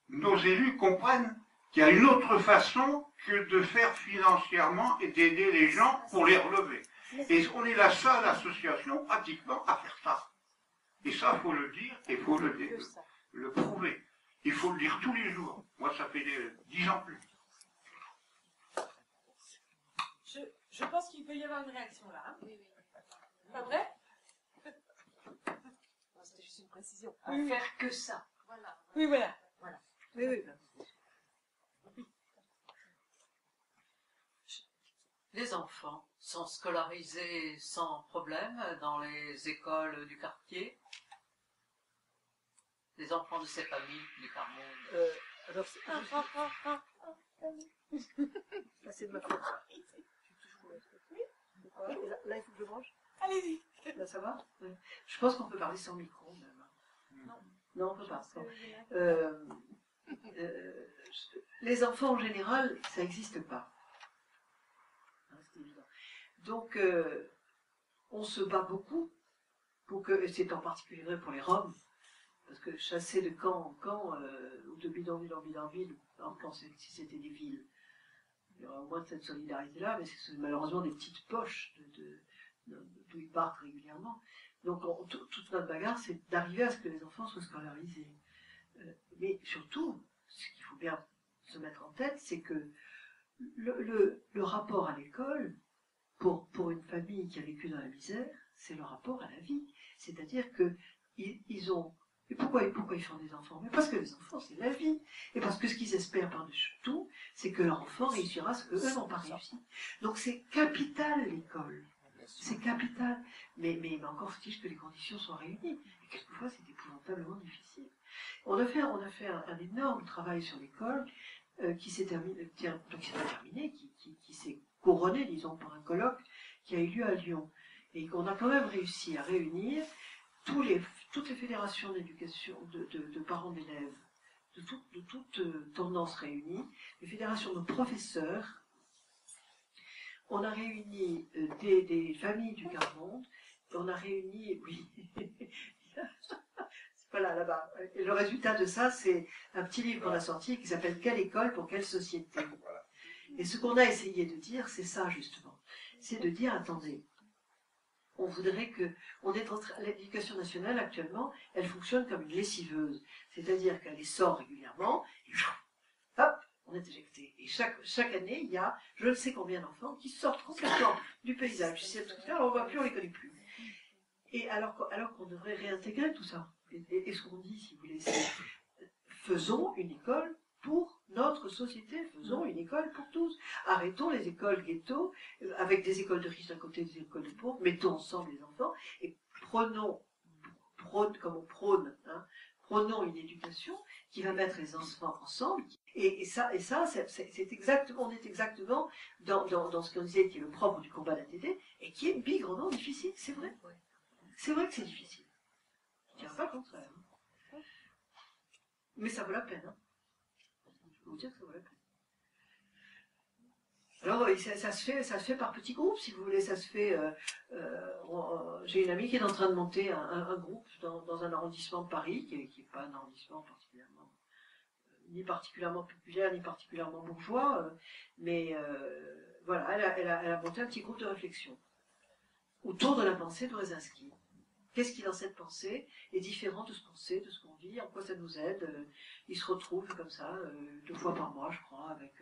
nos élus comprennent qu'il y a une autre façon que de faire financièrement et d'aider les gens pour les relever. Et on est la seule association pratiquement à faire ça. Et ça, il faut le dire et il faut le prouver. Il faut le dire tous les jours. Moi, ça fait 10 ans plus. Je pense qu'il peut y avoir une réaction là. Hein. Oui. Pas vrai? C'était juste une précision. Oui, Faire que ça. Voilà. Oui, voilà. Oui, oui. Les enfants sont scolarisés sans problème dans les écoles du quartier. Les enfants de ces familles du Carmonde. Alors, là, c'est de ma faute. Là, il faut que je branche. Allez-y. Là, ça va? Oui. Je pense qu'on peut parler sans micro, même. Non, on peut pas. Les enfants, en général, ça n'existe pas. C'est évident. Donc, on se bat beaucoup, pour que, et c'est en particulier vrai pour les Roms, parce que chasser de camp en camp, ou de bidonville en bidonville, si c'était des villes, il y aura au moins cette solidarité-là, mais c'est malheureusement des petites poches d'où ils partent régulièrement. Donc toute notre bagarre, c'est d'arriver à ce que les enfants soient scolarisés. Mais surtout, ce qu'il faut bien se mettre en tête, c'est que le rapport à l'école, pour une famille qui a vécu dans la misère, c'est le rapport à la vie. C'est-à-dire que ils ont... Et pourquoi ils font des enfants? Mais parce que les enfants, c'est la vie. Et parce que ce qu'ils espèrent par-dessus tout, c'est que leur enfant réussira ce qu'eux n'ont pas réussi. Donc c'est capital, l'école. C'est capital. Mais encore faut-il que les conditions soient réunies. Et quelquefois, c'est épouvantablement difficile. On a fait un énorme travail sur l'école qui s'est terminé, qui s'est couronné, disons, par un colloque qui a eu lieu à Lyon. Et qu'on a quand même réussi à réunir toutes les fédérations d'éducation, de parents d'élèves, de toutes tendances réunies, les fédérations de professeurs. On a réuni des familles du Carmonde, et on a réuni, oui, voilà, là-bas. Et le résultat de ça, c'est un petit livre qu'on a sorti qui s'appelle « Quelle école pour quelle société ?» Et ce qu'on a essayé de dire, c'est ça justement. C'est de dire, attendez, on voudrait que... L'éducation nationale, actuellement, elle fonctionne comme une lessiveuse. C'est-à-dire qu'elle les sort régulièrement, et hop, on est éjecté. Et chaque année, il y a je ne sais combien d'enfants qui sortent complètement du paysage. On ne voit plus, on ne les connaît plus. Et alors qu'on devrait réintégrer tout ça. Et ce qu'on dit, si vous voulez, c'est faisons une école pour notre société, faisons une école pour tous. Arrêtons les écoles ghetto, avec des écoles de riches d'un côté et des écoles de pauvres, mettons ensemble les enfants et prenons une éducation qui va mettre les enfants ensemble. Et ça c'est exactement, on est exactement dans ce qu'on disait qui est le propre du combat d'ATD et qui est bigrement difficile, c'est vrai. C'est vrai que c'est difficile. Je ne dirais pas le contraire. Mais ça vaut la peine. Hein. Je peux vous dire que ça vaut la peine. Alors, ça se fait par petits groupes, si vous voulez. Ça se fait. J'ai une amie qui est en train de monter un groupe dans un arrondissement de Paris, qui n'est pas un arrondissement ni particulièrement populaire, ni particulièrement bourgeois, mais voilà, elle a monté un petit groupe de réflexion autour de la pensée de Brzezinski. Qu'est-ce qui, dans cette pensée, est différent de ce qu'on sait, de ce qu'on vit, en quoi ça nous aide. Ils se retrouvent comme ça, 2 fois par mois, je crois, avec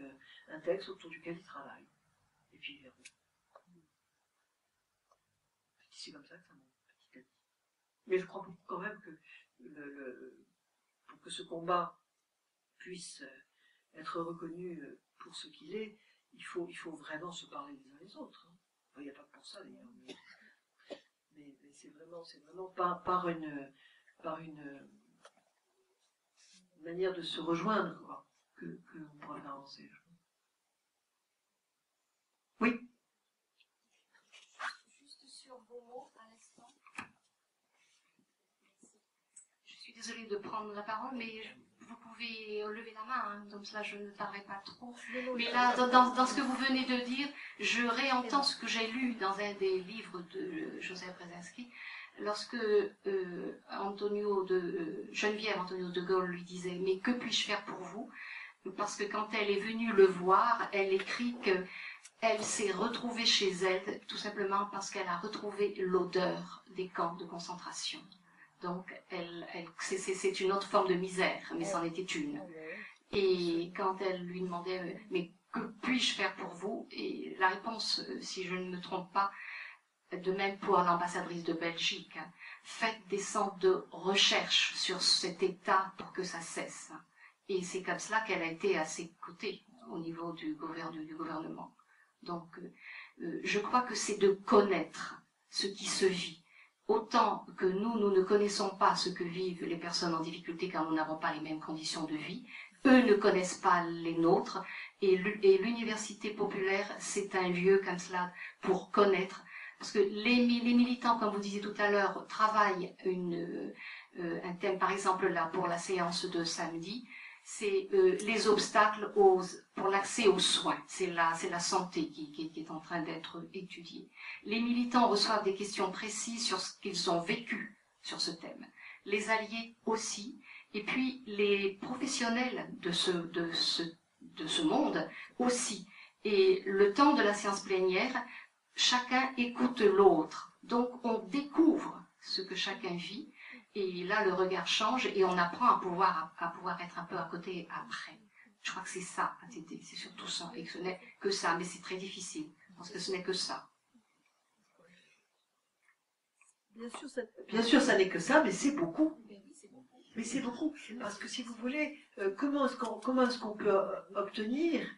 un texte autour duquel ils travaillent. Et puis ils verront. C'est comme ça que ça monte, petit à petit. Mais je crois quand même que pour que ce combat puisse être reconnu pour ce qu'il est, il faut vraiment se parler les uns les autres. Hein. Enfin, il n'y a pas que pour ça, d'ailleurs. Mais c'est vraiment par une manière de se rejoindre, quoi, que l'on pourra avancer. Oui. Juste sur vos mots à l'instant. Je suis désolée de prendre la parole, mais vous pouvez lever la main, hein, comme cela je ne parlerai pas trop. Mais là, dans ce que vous venez de dire, je réentends ce que j'ai lu dans un des livres de Joseph Brzezinski, lorsque Geneviève Antonio de Gaulle lui disait « Mais que puis-je faire pour vous ?» parce que quand elle est venue le voir, elle écrit que elle s'est retrouvée chez elle tout simplement parce qu'elle a retrouvé l'odeur des camps de concentration. Donc, c'est une autre forme de misère, mais c'en était une. Et quand elle lui demandait, mais que puis-je faire pour vous? Et la réponse, si je ne me trompe pas, de même pour l'ambassadrice de Belgique, faites des centres de recherche sur cet état pour que ça cesse. Et c'est comme cela qu'elle a été à ses côtés au niveau du gouvernement. Donc, je crois que c'est de connaître ce qui se vit. Autant que nous ne connaissons pas ce que vivent les personnes en difficulté car nous n'avons pas les mêmes conditions de vie, eux ne connaissent pas les nôtres, et l'université populaire, c'est un lieu comme cela pour connaître. Parce que les militants, comme vous disiez tout à l'heure, travaillent un thème, par exemple là, pour la séance de samedi, c'est les obstacles pour l'accès aux soins. C'est la santé qui est en train d'être étudiée. Les militants reçoivent des questions précises sur ce qu'ils ont vécu sur ce thème. Les alliés aussi. Et puis les professionnels de ce monde aussi. Et le temps de la séance plénière, chacun écoute l'autre. Donc on découvre ce que chacun vit. Et là, le regard change et on apprend à pouvoir être un peu à côté après. Je crois que c'est ça, ATD, c'est surtout ça. Et que ce n'est que ça, mais c'est très difficile, parce que ce n'est que ça. Bien sûr, ça n'est que ça, mais c'est beaucoup. Mais c'est beaucoup. Parce que si vous voulez, comment est-ce qu'on peut obtenir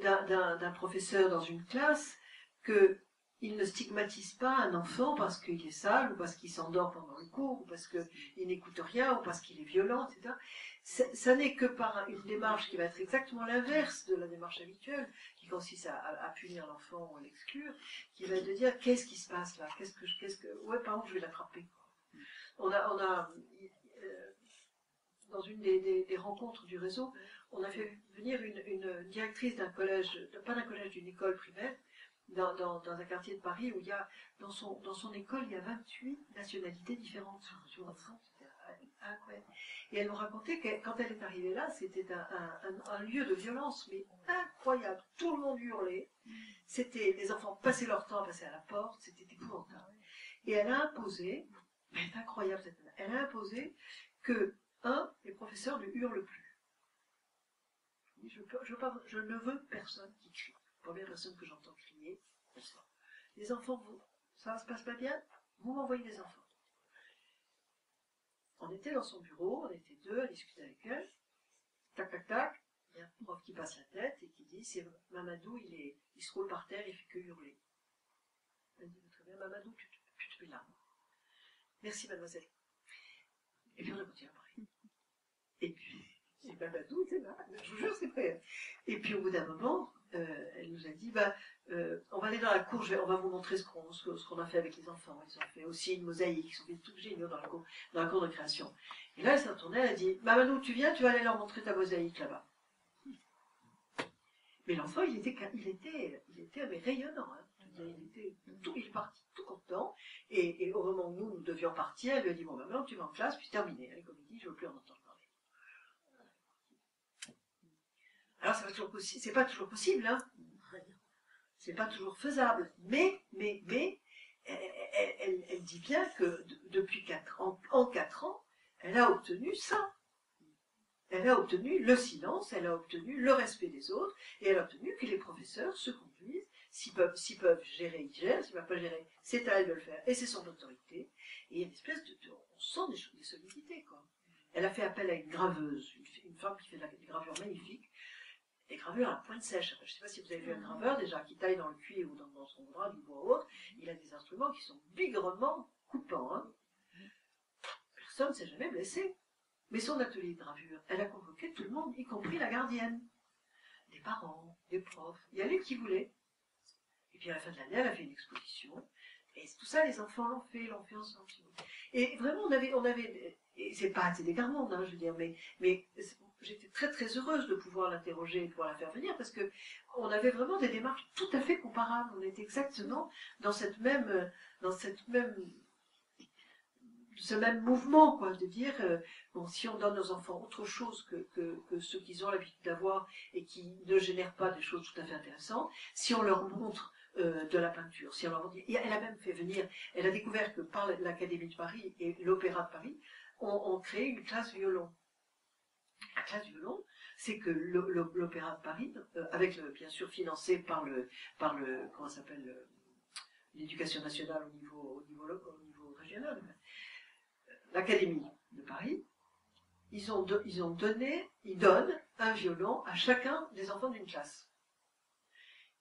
d'un professeur dans une classe qu'il ne stigmatise pas un enfant parce qu'il est sale, ou parce qu'il s'endort pendant le cours, ou parce qu'il n'écoute rien, ou parce qu'il est violent, etc. Ça n'est que par une démarche qui va être exactement l'inverse de la démarche habituelle, qui consiste à punir l'enfant ou à l'exclure, qui va être de dire qu'est-ce qui se passe là, par où je vais l'attraper. On a dans une des rencontres du réseau, on a fait venir une directrice d'un collège, pas d'un collège, d'une école primaire, dans un quartier de Paris où il y a, dans son école, il y a 28 nationalités différentes sur l'enfant. C'était incroyable. Et elle nous racontait que quand elle est arrivée là, c'était un lieu de violence, mais incroyable. Tout le monde hurlait. Les enfants passaient leur temps à passer à la porte, c'était épouvantable. Et elle a imposé, c'est incroyable cette nana, elle a imposé que, les professeurs ne hurlent plus. Je ne veux personne qui crie. La première personne que j'entends crier, c'est ça. Les enfants, ça se passe pas bien, vous m'envoyez des enfants. On était dans son bureau, on était deux à discuter avec elle. Tac, tac, tac. Il y a un prof qui passe la tête et qui dit, c'est Mamadou, il se roule par terre, il fait que hurler. Elle dit, très bien, Mamadou, tu te mets là. Merci, mademoiselle. Et puis on a continué à parler. Et puis, c'est Mamadou, c'est là, je vous jure, c'est vrai. Et puis au bout d'un moment, elle nous a dit, on va aller dans la cour, on va vous montrer ce qu'on a fait avec les enfants. Ils ont fait aussi une mosaïque, ils sont fait tout géniaux dans la cour de création. Et là, elle s'est retournée, elle a dit, Mamadou, tu viens, tu vas aller leur montrer ta mosaïque là-bas. Mais l'enfant, il était mais rayonnant. Hein. Il est parti tout content. Et au moment où nous devions partir, elle lui a dit, bon, maintenant tu vas en classe, puis terminé. Allez, comme il dit, je ne veux plus en entendre parler. Alors, c'est pas toujours possible, hein. C'est pas toujours faisable. Mais, elle dit bien que depuis 4 ans, en 4 ans, elle a obtenu ça. Elle a obtenu le silence, elle a obtenu le respect des autres, et elle a obtenu que les professeurs se conduisent. S'ils peuvent gérer, ils gèrent. S'ils ne peuvent pas gérer, c'est à elle de le faire, et c'est son autorité. Et il y a une espèce on sent des solidités, quoi. Elle a fait appel à une graveuse, une femme qui fait des gravures magnifiques, des gravures à pointe sèche. Je ne sais pas si vous avez vu un graveur déjà qui taille dans le cuir ou dans son bras, du bois ou autre. Il a des instruments qui sont bigrement coupants. Hein. Personne ne s'est jamais blessé. Mais son atelier de gravure, elle a convoqué tout le monde, y compris la gardienne. Des parents, des profs. Il y allait qui voulait. Et puis à la fin de l'année, elle a fait une exposition. Et tout ça, les enfants l'ont fait ensemble. Et vraiment, on avait et c'est pas des Carmonde, hein, je veux dire, mais j'étais très très heureuse de pouvoir l'interroger et de pouvoir la faire venir, parce que on avait vraiment des démarches tout à fait comparables. On était exactement dans cette même ce même mouvement, quoi, de dire, bon, si on donne aux enfants autre chose que ce qu'ils ont l'habitude d'avoir et qui ne génèrent pas des choses tout à fait intéressantes, si on leur montre de la peinture, si on leur montre, elle a même fait venir, elle a découvert que par l'Académie de Paris et l'Opéra de Paris, on crée une classe violon. La classe violon, c'est que l'Opéra de Paris, bien sûr financé par le comment ça s'appelle, l'éducation nationale au niveau régional, l'Académie de Paris, ils donnent un violon à chacun des enfants d'une classe.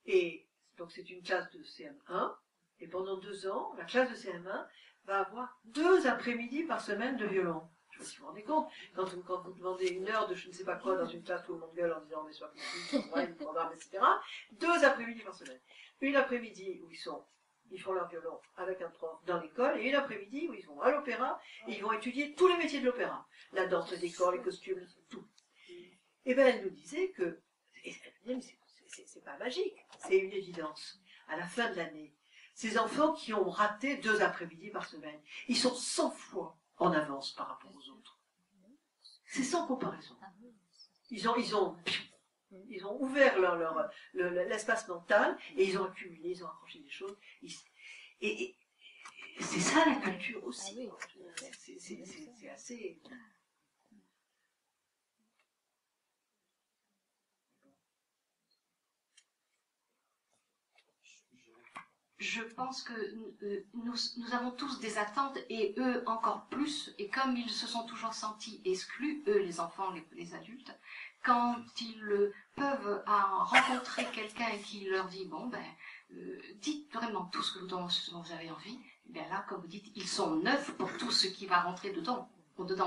Et donc c'est une classe de CM1, et pendant 2 ans, la classe de CM1 va avoir 2 après-midi par semaine de violon. Je ne sais pas si vous vous rendez compte, quand vous demandez 1 heure de je ne sais pas quoi dans une classe où le monde gueule en disant mais c'est pas possible, le programme, etc. 2 après-midi par semaine. Une après-midi où ils font leur violon avec un prof dans l'école, et une après-midi où ils vont à l'opéra et ils vont étudier tous les métiers de l'opéra. La danse, le décor, les costumes, tout. Et bien elle nous disait que, c'est pas magique, c'est une évidence. À la fin de l'année, ces enfants qui ont raté 2 après-midi par semaine, ils sont 100 fois en avance par rapport aux autres. C'est sans comparaison. Ils ont ouvert l'espace mental et ils ont accumulé, ils ont accroché des choses. Et c'est ça la culture aussi. C'est assez... Je pense que nous avons tous des attentes, et eux encore plus, et comme ils se sont toujours sentis exclus, eux les enfants, les adultes, quand ils peuvent rencontrer quelqu'un qui leur dit, bon ben, dites vraiment tout ce dont vous avez envie, et bien là, comme vous dites, ils sont neufs pour tout ce qui va rentrer dedans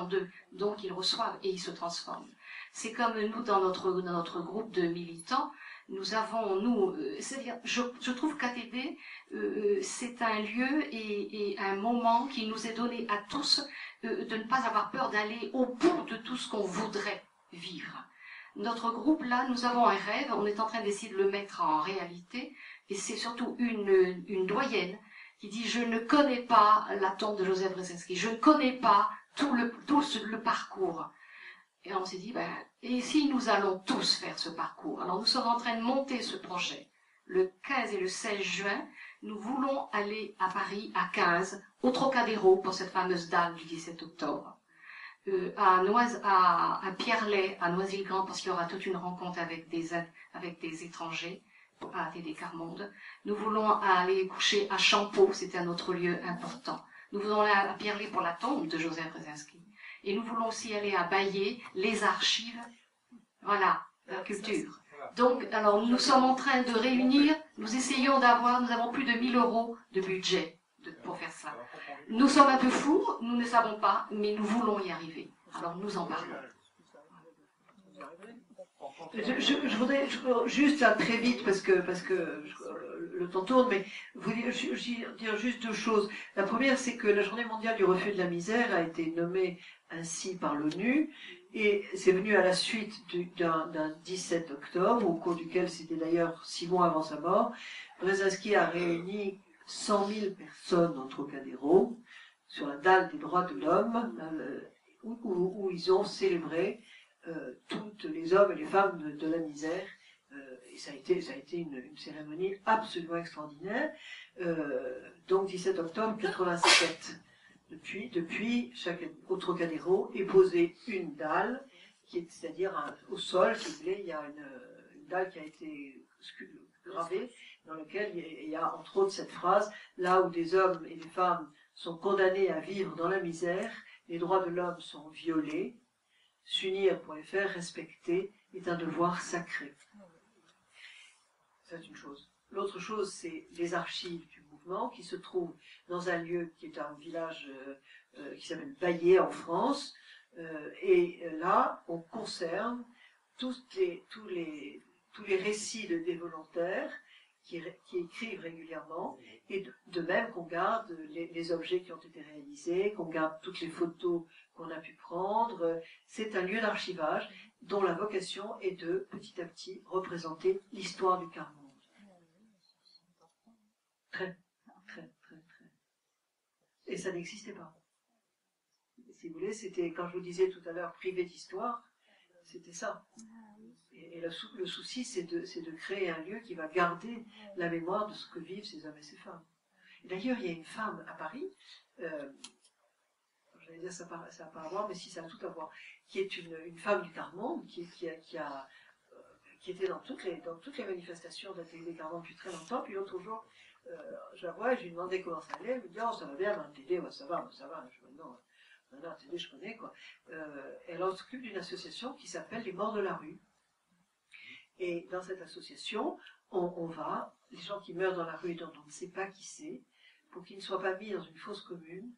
d'eux, donc ils reçoivent et ils se transforment. C'est comme nous dans notre groupe de militants, nous avons, c'est-à-dire, je trouve qu'ATD, c'est un lieu et un moment qui nous est donné à tous de ne pas avoir peur d'aller au bout de tout ce qu'on voudrait vivre. Notre groupe, là, nous avons un rêve, on est en train d'essayer de le mettre en réalité, et c'est surtout une doyenne qui dit « Je ne connais pas la tombe de Joseph Brzezinski, je ne connais pas tout le parcours ». Et on s'est dit, ben, et si nous allons tous faire ce parcours? Alors nous sommes en train de monter ce projet. Le 15 et le 16 juin, nous voulons aller à Paris, à 15, au Trocadéro, pour cette fameuse dalle du 17 octobre. À Pierrelet, à Noisy-le-Grand, parce qu'il y aura toute une rencontre avec des étrangers, à ATD Carmonde. Nous voulons aller coucher à Champeau, c'était un autre lieu important. Nous voulons aller à Pierrelet pour la tombe de Joseph Brzezinski. Et nous voulons aussi aller à Baillé, les archives, voilà, la culture. Donc, alors, nous sommes en train de réunir, nous essayons nous avons plus de 1 000 € de budget pour faire ça. Nous sommes un peu fous, nous ne savons pas, mais nous voulons y arriver. Alors, nous en parlons. Je voudrais juste, là, très vite, parce que le temps tourne, mais vous dire juste 2 choses. La première, c'est que la Journée mondiale du refus de la misère a été nommée ainsi par l'ONU, et c'est venu à la suite d'un 17 octobre, au cours duquel, c'était d'ailleurs 6 mois avant sa mort, Brzezinski a réuni 100 000 personnes au Trocadéro, sur la dalle des droits de l'homme, où ils ont célébré toutes les hommes et les femmes de la misère, et ça a été une cérémonie absolument extraordinaire. Donc 17 octobre 87. Depuis au Trocadéro est posée une dalle, c'est-à-dire au sol, si vous voulez, il y a une dalle qui a été gravée, dans laquelle il y a entre autres cette phrase: là où des hommes et des femmes sont condamnés à vivre dans la misère, les droits de l'homme sont violés. S'unir pour les faire respecter est un devoir sacré. C'est une chose. L'autre chose, c'est les archives du mouvement qui se trouvent dans un lieu qui est un village qui s'appelle Baillé en France. Et là, on conserve tous les récits des volontaires qui écrivent régulièrement, et de même qu'on garde les objets qui ont été réalisés, qu'on garde toutes les photos qu'on a pu prendre. C'est un lieu d'archivage dont la vocation est de, petit à petit, représenter l'histoire du quart-monde. Très. Et ça n'existait pas. Si vous voulez, c'était, quand je vous disais tout à l'heure, privé d'histoire, c'était ça. Et le souci, c'est de créer un lieu qui va garder la mémoire de ce que vivent ces hommes et ces femmes. D'ailleurs, il y a une femme à Paris, j'allais dire ça n'a pas à voir, mais si ça a tout à voir, qui est une femme du quart-monde, qui était dans toutes les manifestations d'Atelier des Quart-Monde depuis très longtemps, puis l'autre jour, je la vois, je lui demandais comment ça allait, elle me dit « Oh, ça va bien, Atelier, ouais, ça va. » Je me dis « Non, Atelier, je connais, quoi. » Elle s'occupe d'une association qui s'appelle Les Morts de la Rue. Et dans cette association, on va, les gens qui meurent dans la rue et dont on ne sait pas qui c'est, pour qu'ils ne soient pas mis dans une fosse commune,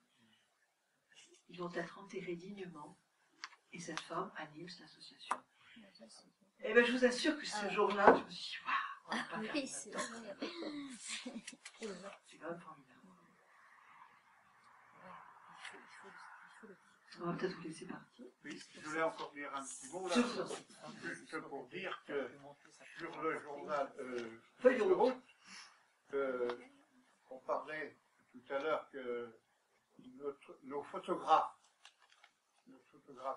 ils vont être enterrés dignement. Et cette femme anime cette association. Et bien, je vous assure que ce jour-là, je me suis dit, waouh, on va pas faire ça. C'est quand même formidable. On va peut-être vous laisser partir. Oui, je voulais encore dire un petit mot là, juste pour dire que sur le journal Feuille de route, on parlait tout à l'heure que notre photographe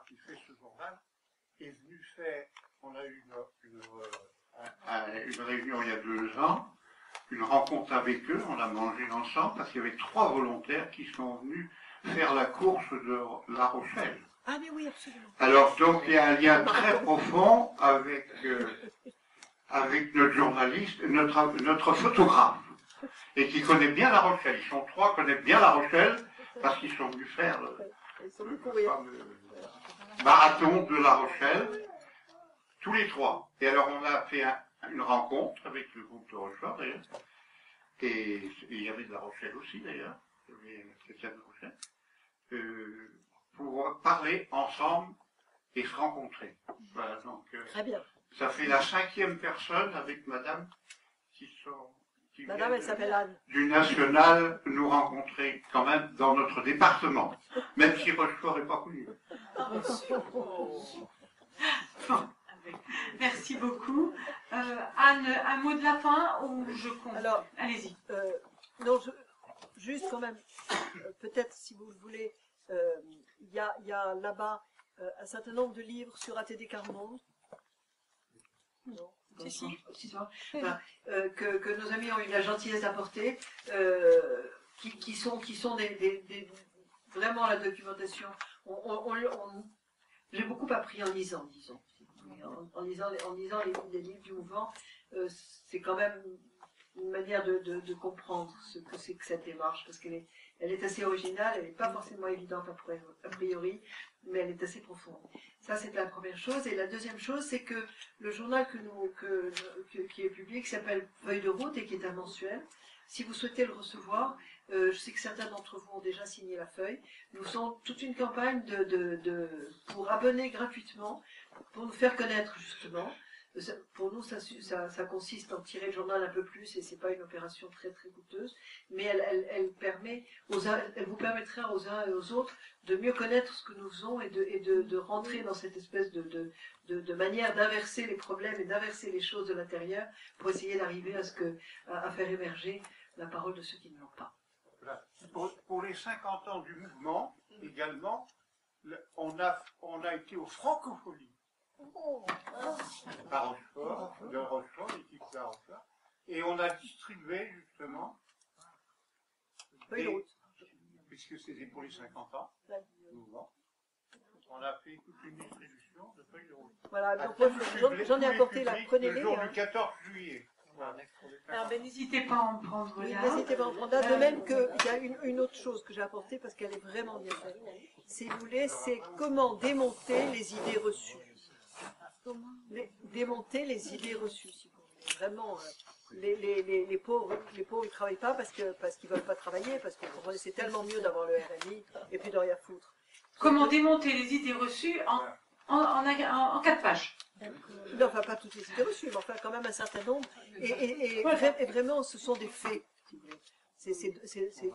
qui fait ce journal est venu faire, on a eu une réunion il y a 2 ans, une rencontre avec eux, on a mangé ensemble parce qu'il y avait 3 volontaires qui sont venus faire la course de La Rochelle. ah mais oui, absolument. Alors donc il y a un lien très profond avec notre journaliste, notre photographe, et qui connaît bien La Rochelle. Ils sont 3, connaissent bien La Rochelle parce qu'ils sont venus faire le fameux marathon de La Rochelle, tous les 3. Et alors on a fait une rencontre avec le groupe de Rochefort d'ailleurs, et il y avait de La Rochelle aussi d'ailleurs, il y avait quelqu'un de La Rochelle, pour parler ensemble et se rencontrer. Voilà, donc, Très bien. ça fait la 5e personne avec madame qui Madame, vient elle s'appelle Anne. du national nous rencontrer quand même dans notre département, même si Rochefort n'est pas connu. Merci beaucoup. Anne, un mot de la fin ou je compte? Alors, allez-y. Non, juste quand même, peut-être si vous le voulez, il y a là-bas un certain nombre de livres sur ATD Quart-Monde. Non. Si. Enfin, que nos amis ont eu la gentillesse d'apporter, qui sont vraiment la documentation. J'ai beaucoup appris en lisant, disons. En lisant les livres du mouvement, c'est quand même une manière de comprendre ce que c'est que cette démarche, parce qu'elle est assez originale, elle n'est pas forcément évidente a priori, mais elle est assez profonde. Ça, c'est la première chose. Et la deuxième chose, c'est que le journal qui est publié, qui s'appelle Feuille de route et qui est un mensuel, si vous souhaitez le recevoir, je sais que certains d'entre vous ont déjà signé la feuille, nous faisons toute une campagne pour abonner gratuitement, pour nous faire connaître justement. Pour nous, ça consiste en tirer le journal un peu plus, et c'est pas une opération très très coûteuse, mais elle vous permettra aux uns et aux autres de mieux connaître ce que nous faisons et de rentrer dans cette espèce de manière d'inverser les problèmes et d'inverser les choses de l'intérieur pour essayer d'arriver à faire émerger la parole de ceux qui ne l'ont pas. Voilà. Pour les 50 ans du mouvement, également, on a été aux Francophonies. À Rochefort, de Rochefort, l'équipe de Rochefort, et on a distribué justement, puisque c'était pour les 50 ans du mouvement, on a fait toute une distribution de feuilles de route. Voilà, donc moi j'en ai apporté là, prenez-les. Le jour du 14 juillet. Voilà. Alors, n'hésitez pas à en prendre Oui, là. n'hésitez pas à en prendre là. De même qu'il y a une autre chose que j'ai apportée parce qu'elle est vraiment bien faite. Si vous voulez, c'est comment démonter les idées reçues. Démonter les idées reçues, si vous voulez. Vraiment, les pauvres, ils ne travaillent pas parce qu'ils ne veulent pas travailler, parce que c'est tellement mieux d'avoir le RMI et puis de rien foutre. Comment démonter les idées reçues en 4 pages. Non, enfin, pas toutes les idées reçues, mais enfin, quand même un certain nombre. Et vraiment, ce sont des faits, si vous voulez. Ce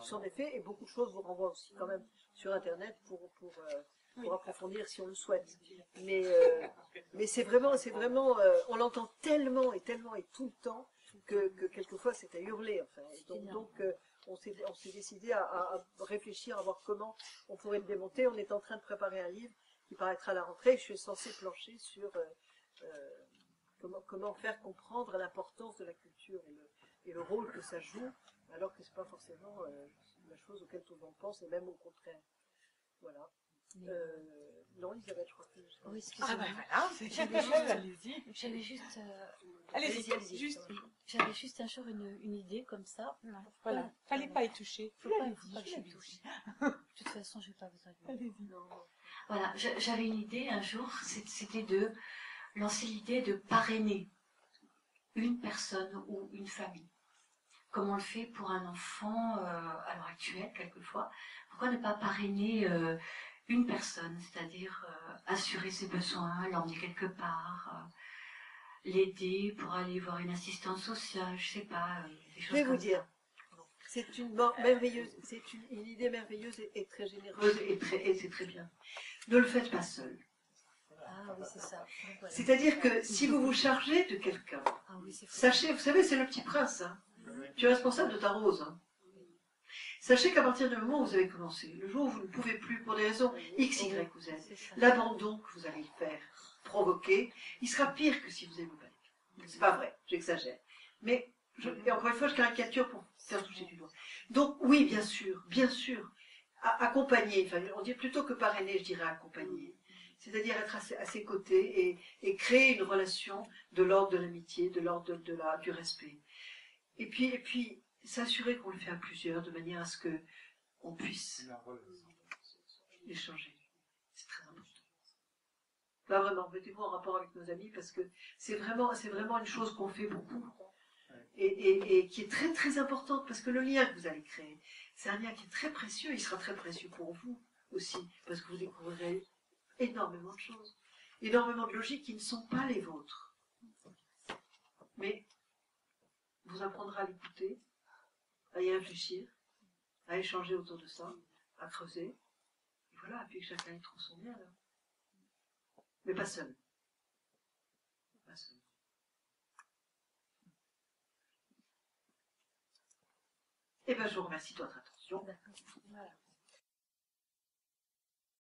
sont des faits, et beaucoup de choses vous renvoient aussi quand même sur Internet pour approfondir si on le souhaite. Mais c'est vraiment, on l'entend tellement et tout le temps que quelquefois c'est à hurler. Enfin. Donc on s'est décidé à réfléchir, à voir comment on pourrait le démonter. On est en train de préparer un livre qui paraîtra à la rentrée. Je suis censée plancher sur comment faire comprendre l'importance de la culture et le rôle que ça joue, alors que c'est pas forcément la chose auquel tout le monde pense, et même au contraire. Voilà. Non, Elisabeth, je crois que... Oui, excusez-moi. voilà, allez-y. J'avais juste... Allez-y, J'avais juste un jour une idée comme ça. Voilà, fallait pas y toucher. Faut pas que je me touche. De toute façon, je vais pas vous inviter. Voilà, j'avais une idée un jour, c'était de lancer l'idée de parrainer une personne ou une famille. Comme on le fait pour un enfant à l'heure actuelle, quelquefois. Pourquoi ne pas parrainer une personne, c'est-à-dire assurer ses besoins, l'emmener quelque part, l'aider pour aller voir une assistante sociale, je sais pas, des choses Je vais comme vous dire, c'est une idée merveilleuse et très généreuse, et c'est très bien. Ne le faites pas seul. Ah oui, c'est ça. Donc, voilà. C'est-à-dire que si vous vous chargez de quelqu'un, Ah oui, c'est fou. sachez, vous savez, c'est le petit prince, hein. Tu es responsable de ta rose. Hein. Sachez qu'à partir du moment où vous avez commencé, le jour où vous ne pouvez plus, pour des raisons X, Y ou Z, l'abandon que vous allez faire provoquer, il sera pire que si vous avez pas. C'est pas vrai, j'exagère. Mais, et encore une fois, je caricature pour faire toucher du doigt. Donc, oui, bien sûr, accompagner, enfin, on dit plutôt que parrainer, je dirais accompagner. C'est-à-dire être à ses côtés et créer une relation de l'ordre de l'amitié, de l'ordre du respect. Et puis s'assurer qu'on le fait à plusieurs, de manière à ce que on puisse échanger. C'est très important. Là, vraiment, mettez-vous en rapport avec nos amis, parce que c'est vraiment une chose qu'on fait beaucoup. Et qui est très très importante, parce que le lien que vous allez créer, c'est un lien qui est très précieux, il sera très précieux pour vous aussi, parce que vous découvrirez énormément de choses, énormément de logiques qui ne sont pas les vôtres. Mais vous apprendrez à l'écouter, à y réfléchir, à échanger autour de ça, à creuser, et voilà, et puis que chacun y trouve son bien là. Mais pas seul. Pas seul. Eh bien, je vous remercie de votre attention. D'accord. Voilà.